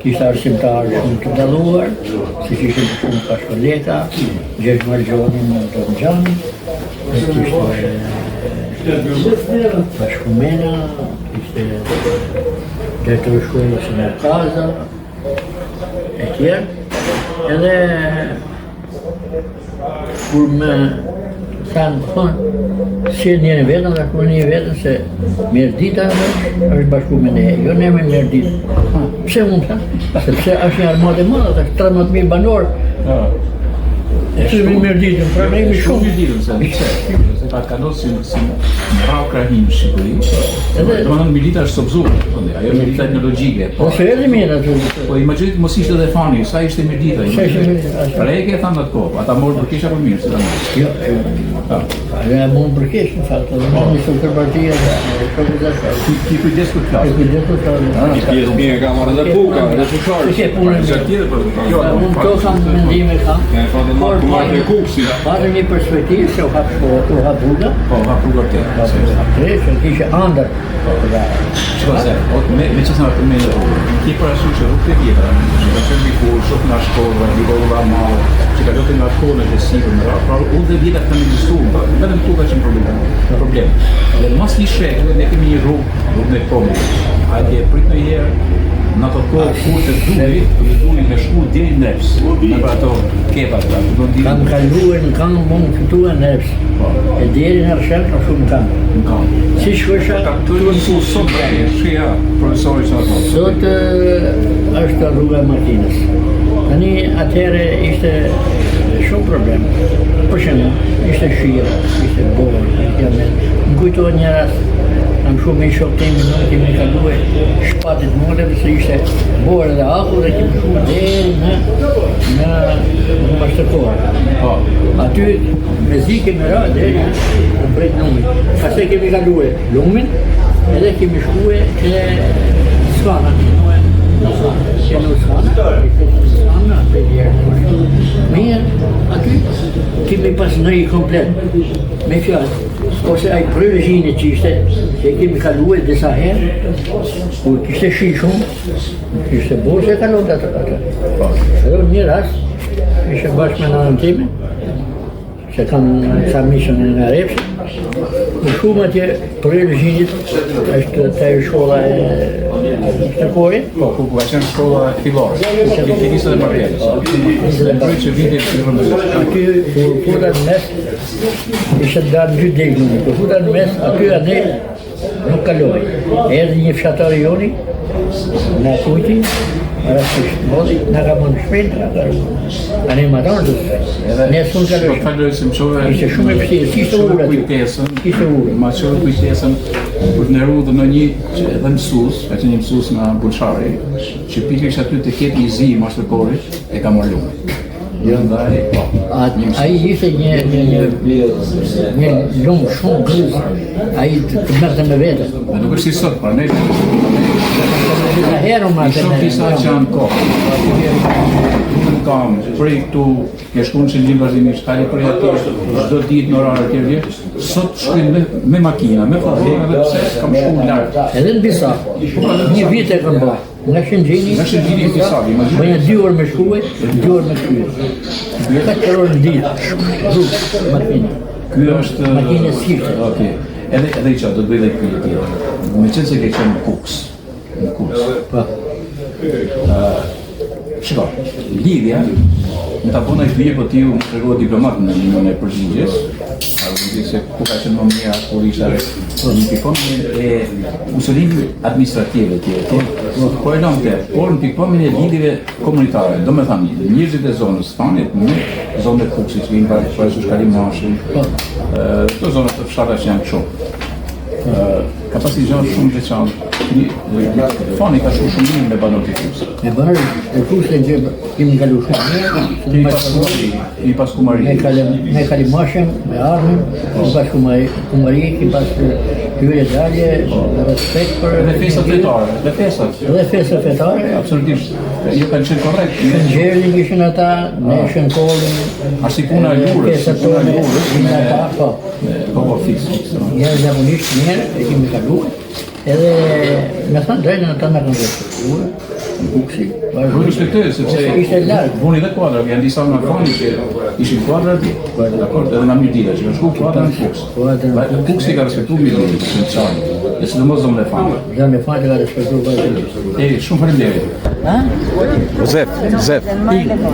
Speaker 2: kishte arsimtarë shumë të dalluar, si që ishte shumë Pashkoleta, Gjergj Margjoni në Dornxhani, kishte Pashkumena, kishte direktor i shkollës në Kaza, e tjerë. Edhe kur më Kanë thonë, si njëri vetën, dhe ku një vetën se Mirdita është bashku me ne, jo ne me Mirdita. Pse mund të? Sepse është një armatë e madhe, është 13.000 banorë. Që me Mirditën, pra ne jemi shumë.
Speaker 3: Se ka kalosin si mbrau krahin në Shqipëri. Domethënë Mirdita është sobzuar, ajo është Mirdita etnologjike.
Speaker 2: Po se edhe mirë aty.
Speaker 3: Po imagjinojt mos ishte edhe Fani, sa ishte Mirdita.
Speaker 2: Sa ishte Mirdita.
Speaker 3: Reke thanë atë kohë, ata morën për keq apo mirë, se ta morën.
Speaker 2: Jo, ajo mund për keq në fakt, edhe më nisën për partia dhe
Speaker 3: Ti kujdes për klasë.
Speaker 2: kujdes për fjalë.
Speaker 7: Pjesë mirë ka marrë dhe buka, dhe fushari.
Speaker 2: Që punën
Speaker 3: Gjatë tjetër për
Speaker 2: unë to kam mendime kam.
Speaker 7: Por marrë e kuksit.
Speaker 2: Pare një perspektivë se u hap shkollë, u hap buga,
Speaker 3: po hap rrugë të.
Speaker 2: që kishe andër.
Speaker 3: Çfarë se? Me që sa të më ki parasysh që rrugët e vjetra, që ka qenë diku shoq nga shkolla, diku nga mall, që ka qenë nga shkolla e sipër, pra udhë vjetra kanë ekzistuar, vetëm këtu ka qenë problem. Dhe mos i sheh, ne kemi një rrugë në Komë. Hajde prit një herë në ato kohë kur të duli me shku deri në Neps, në për ato kepat, do di.
Speaker 2: Kam kaluar në kam, mund të fituar në Neps. E deri në Rshel ka shumë kam. Si shkosha,
Speaker 3: Tu e mësu sot, shkja, profesori që ato.
Speaker 2: sot është rruga e Martinës. Tani atëherë ishte shumë problem. Për shembull, ishte shira, ishte borë, më kujtohet një rast, kam shumë i shok temi në kemi kaluar shpatit mure, përse ishte borë dhe aku dhe kemi shku deri në Mashtërkorë. Aty me zi kemi ra deri në brejt Lumit. Pastaj kemi kaluar Lumin, edhe kemi shkuar ke Skana. Mirë, aty kemi pas nëjë komplet, me fjallë. Ose ai prërëgjini që ishte, që kemi kaluar disa herë, kur kishte shi shumë, kishte borë që kalon të atë. Edhe një rast, ishte bashkë me nënën time, që kanë sa mishën nga Repshë, në shumë atje prërëgjinit është të e shkolla e Mashtërkorit.
Speaker 3: Po, ku ka qenë shkolla fillore, Finisë dhe Martelës. Dhe përri që viti të rëmbëzë.
Speaker 2: Aty, kur futa në mes, ishte darë në dy degë, kur futa në mes, aty ane nuk kaloj. Erdhi një fshatar i joni, nga kujti, rastisht, modi, nga ka më në shpejt, nga ka rrugë. Ane më atërë, ne s'un kaloj.
Speaker 3: Faloj se më qove...
Speaker 2: Ishte shumë e pështirë, ishte urë aty. Ishte urë.
Speaker 3: Ma qove kujtesën për të nëru dhe në një që edhe mësus, ka që një mësus nga Bulqari, që pikërisht aty të ketë një zi i Mashtërkorit, e ka marrë lume. Ndaj,
Speaker 2: Ai ishte një lumë shumë gëzë, ai të mërte me vete.
Speaker 3: dhe nuk është si sot, pra ne
Speaker 2: Disa herë u
Speaker 3: i
Speaker 2: mërte
Speaker 3: shumë
Speaker 2: me
Speaker 3: disa që janë kohë. Nuk kam, prej këtu, ke shku në Shëngjin vazhdimisht, kali prej aty, çdo ditë në orarë të tjerë, sot shkojnë me makina, me furgonë, dhe pse kam shku lartë.
Speaker 2: edhe në Bisa, një vit e kam bërë. Nga Shëngjini,
Speaker 3: Nga Shëngjini në Bisa, imagjino.
Speaker 2: bëjnë 2 orë me shkuaj, 2 orë me shkuaj. 4 orë në ditë, rrugë, makina.
Speaker 3: Ky është...
Speaker 2: Makinë e skifte.
Speaker 3: Okej. Edhe i qa, do të bëj dhe pyetje tjetër. Me qenë se ke qenë në Kuks,
Speaker 2: Po.
Speaker 3: Shiko, lidhja, në ta bëna i pyetje, po ti u më tregohet diplomat në linjën e përgjigjes, di se ku ka qenë më mira kur isha një pikpamjen e usurimit administrative tjetër, po e lëmë por në pikpamjen e lidhjeve komunitare, do me thënë, njerëzit e zonës Fanit, në zonën e Kuksit, që vinë para Shkalim Mashi, këto zonët të fshatra që janë kështu. Ka pas i gjatë shumë veçantë. Fani ka shumë mirë me banorët e Kuksit.
Speaker 2: Me banorët e Kuksit që kemi kalu shumë mirë,
Speaker 3: I pas kumari.
Speaker 2: me Kalimashem, me Armën, kemi pas kumari, kemi pas hyrje dalje, respekt për...
Speaker 3: Dhe festat fetare, dhe festat.
Speaker 2: Dhe festat fetare.
Speaker 3: Absolutisht. Jo kanë qenë korrekt.
Speaker 2: Në Gjerlin kishin ata, ne Shënkollin,
Speaker 3: Ashtë si puna e lurës.
Speaker 2: festat tonë, në ata, po.
Speaker 3: Po, fiks.
Speaker 2: Njerë zakonisht mirë, e kemi kaluar. Edhe me thënë drejtën ata në kanë respektuar, në Kuksi.
Speaker 3: Nuk respektoj, sepse
Speaker 2: ishte lartë.
Speaker 3: vuni dhe kuadra, janë disa nga Fani që ishin kuadra atje. Dakord, edhe nga Mirdita, që kanë shku kuadra në Kuks. Kuksi ka respektu Mirdita, në Çani. E sidomos zonë e fanë.
Speaker 2: Zonë e fanë ka respektuar vazhdimisht.
Speaker 3: Shumë faleminderit. Zef,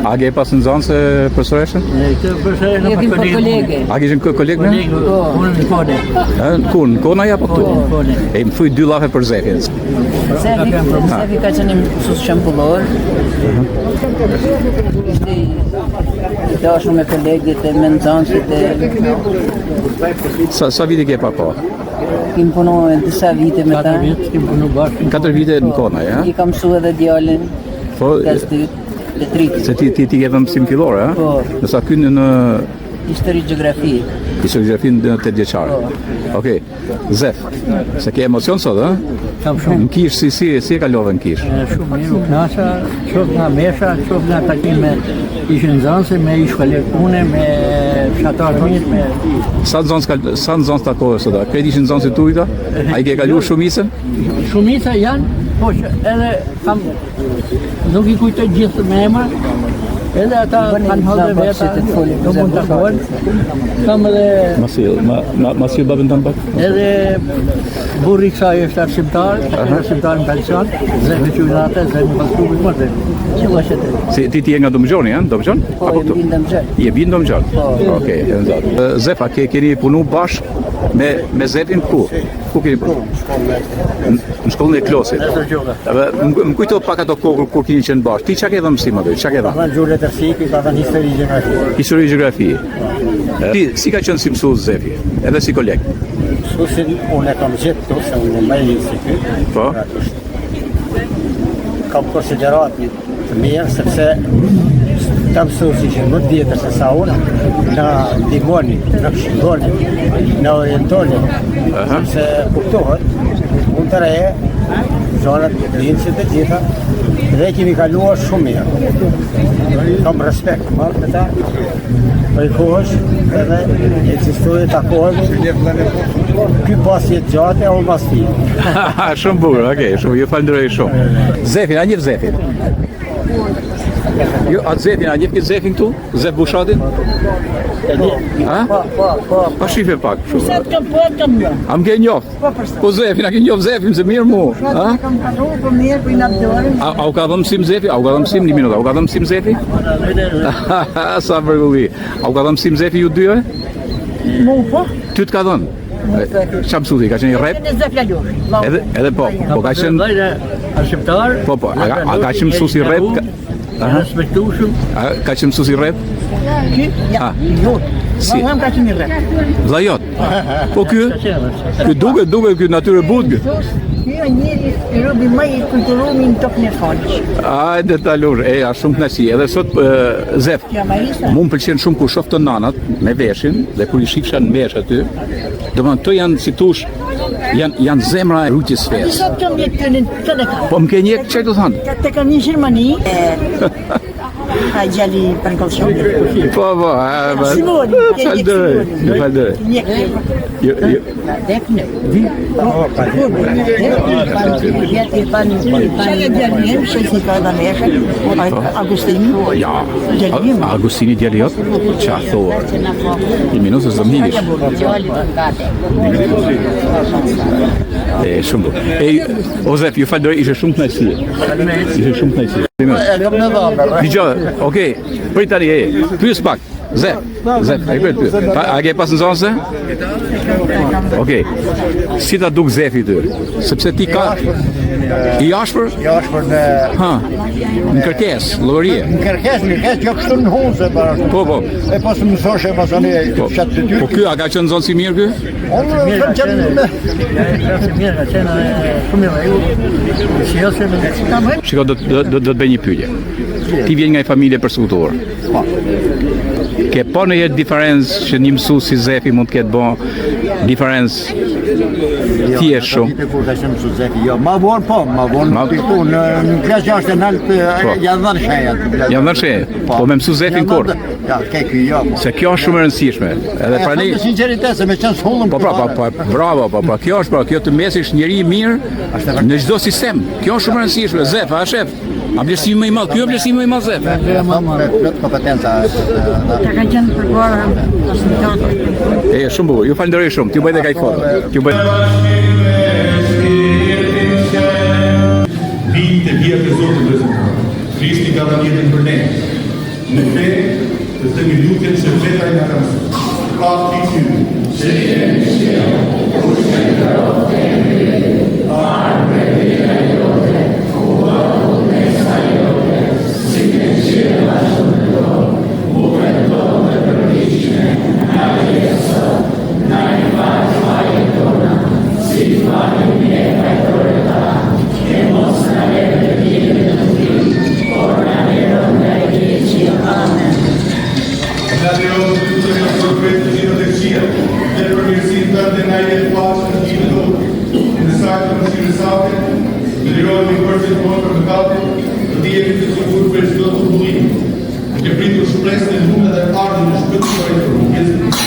Speaker 3: a ke pas në zonë se profesoreshën?
Speaker 2: Këtë përshërë në pas kolege.
Speaker 3: A kishin kolegë me?
Speaker 2: Unë në kone.
Speaker 3: Në kona ja po këtu? E më thuj 2 llafe për Zefin.
Speaker 8: Zefi ka qenë mësues shembullor. Ishte i dashur me kolegët e me nxënësit e
Speaker 3: Sa vite ke pa po?
Speaker 8: Kim punuar disa vite me ta.
Speaker 2: 4 vite kim punu bashkë.
Speaker 3: 4 vite në kona, ja?
Speaker 8: I kam mësuar edhe djalin.
Speaker 3: Po,
Speaker 8: Klas 2 dhe 3.
Speaker 3: se ti ke dhënë mësim fillor, a?
Speaker 8: Po.
Speaker 3: Nësa kynë në
Speaker 8: Histori gjeografi.
Speaker 3: historiografin në 8 vjeçare. Okej. Zef, se ke emocion sot, a?
Speaker 2: Kam shumë.
Speaker 3: Në kish si e kalove në kish?
Speaker 2: Shumë mirë, u knasha, qoftë nga mesha, qoftë nga takime ishin nxënëse, me ish kolegune, me fshatarë mirë, me...
Speaker 3: Sa nxënës takove sot, a? Këtë ishin nxënësit tujta? A i ke kaluar shumicën?
Speaker 2: Shumica janë, po që edhe kam, nuk i kujtoj gjithë me emra, edhe ata kanë hëllë dhe veta, nuk mund të kohën. Kam edhe...
Speaker 3: Masi babën tanë pak?
Speaker 2: Edhe burri kësaj është arsimtar, arsimtar në pension, Zefi Qujnate, Zefi Paskubit, më dhe. Që vështë të?
Speaker 3: Si ti je nga Domëgjoni, ja? Domëgjon?
Speaker 8: Po, e vinë Domëgjon.
Speaker 3: Je vinë Domëgjon? Okej, e nëzat. Zefa, keni punu bashkë me Zefin ku? Ku keni punu? Në shkollën e Klosit. Më kujto pak ato kohë kur keni qenë bashkë. Ti qa ke dhe mësim atë? Qa ke dhe?
Speaker 2: Gjurë e tërsipi, ka thënë histori gjeografi.
Speaker 3: Histori gjeografi. Ti si ka qenë si mësues Zefi? Edhe si koleg?
Speaker 5: Mësuesin unë e kam gjithë të se unë më e si ty.
Speaker 3: Po?
Speaker 5: Kam konsiderat të mirë, sepse ta mësuesi që më vjetër se sa unë, na ndihmoni, na këshilloni, na orientoni, sepse kuptohet, unë të reje, zonat linësit e gjitha, dhe kemi kaluar shumë mirë. Kam respekt marrë me ta, për i kohësh edhe ekzistoje takohemi, ky pas jetë gjate, a unë pas ti.
Speaker 3: Shumë bukur, okej, shumë, ju falenderoj shumë. Zefin, a njeh Zefin? Jo, atë Zefin, a njeh këtë Zefin këtu? Zef Bushatin? Ha? Pa shife pak. Am ke njoft? Po Zefin, a ke njoft Zefin, se mirë mu? Ha? A u ka dhëmë mësim Zefi? A u ka dhëmë mësim, një minutë, a u ka dhëmë mësim Zefi? Sa përgulli. A u ka dhëmë mësim Zefi ju dyve?
Speaker 8: Mu po?
Speaker 3: Ty të ka dhënë? Qa mësuti, ka qenë i rep? Edhe po, po ka qenë...
Speaker 2: Arsimtar,
Speaker 3: Po, a ka qenë mësus i rep?
Speaker 2: respektueshëm.
Speaker 3: Ka qenë mësus i rep?
Speaker 8: Ja, jo.
Speaker 3: Si?
Speaker 8: Unë ka qenë rreth.
Speaker 3: Vllajot. Po ky duke ky natyrë butë.
Speaker 8: Kjo njeri i robi më i kulturuar në tokën e Falës.
Speaker 3: Hajde ta lush, a shumë kënaqësi. Edhe sot Zef. Mu më pëlqen shumë kur shoh të nanat me veshin dhe kur i shifsha në vesh aty. Domethënë to janë si tush janë zemra e rrugës së fesë.
Speaker 8: Sot kam jetën tonë ka.
Speaker 3: Po më ke një çfarë do thënë?
Speaker 8: Te kam një Gjermani. A gjali për kolëshon.
Speaker 3: Po, falderoj.
Speaker 8: Dekne.
Speaker 3: Ja, Agustini djali jot? Qa thua? I minusës dhe mnigish. Shumë bu. O Zef, ju falderoj, ishe shumë kënaqësi. Ishe shumë kënaqësi. Dgjoj, okej, prit tani, pyes pak. Zef, a i pyes. A ke pas në zonëse? Okej, si ta duk Zefi ty? Sepse ti ka... I ashpër?
Speaker 5: I ashpër në...
Speaker 3: Ha, në kërkes, llogarie.
Speaker 5: Në kërkes, jo kështu në huzë,
Speaker 3: Po.
Speaker 5: e pas më mësoshe, pas anë qatë të ty.
Speaker 3: Po ky, a ka qenë zonë si mirë ky?
Speaker 5: Unë kam qenë...
Speaker 3: Shiko, do të bëj një pyetje. Ti vjen nga një familje përsekutuar. Ke po në jetë diferencë që një mësues si Zefi mund të ketë bo diferencë thjesht shumë?
Speaker 5: Kur ka qenë mësues Zefi, jo, ma vonë po, në klasë është e naltë, janë dhënë shejat.
Speaker 3: Janë dhënë shejat, po me mësues Zefin kur?
Speaker 5: Ja, ke ky, jo.
Speaker 3: Se kjo është shumë e rëndësishme. Edhe pra ne...
Speaker 5: Sinqeritet, se me qenë s'hullëm...
Speaker 3: Po, bravo, kjo është pra, kjo të mesish njeri i mirë në çdo sistem. Kjo është shumë e rëndësishme. Zef, a shef? A vlerësimi më i madh, ky është vlerësimi më i madh Zef.
Speaker 5: Plot kompetenca.
Speaker 8: Ta ka qenë përpara.
Speaker 3: Shumë bukur. Ju falenderoj shumë. T'ju bëj dhe kaj foto.
Speaker 9: të vjetë e Zotit besimtar. Krishti ka dhënë jetën për ne. Në fe, të themi lutjen që veta i na ka mësuar. Papi ty, që jeni në qiell, ushtri të rotë e mbi, arme vita jote, uvaru mesa jote, si në qiell ashtu në tokë, buken tonë të përgjithshme, na jeso, na i fal fajin tona, si falim ne fajtore ta, e mos na leve të vjetën të ty, por na leve nga i keqja. Amen. Na leo tutte le profete di Odexia, del progressista de naide pace di Lord, in the side of the South, the Lord in person for the Catholic, the dia que se for presto do mundo. Que brinde os preços da luna da tarde nos petróleo,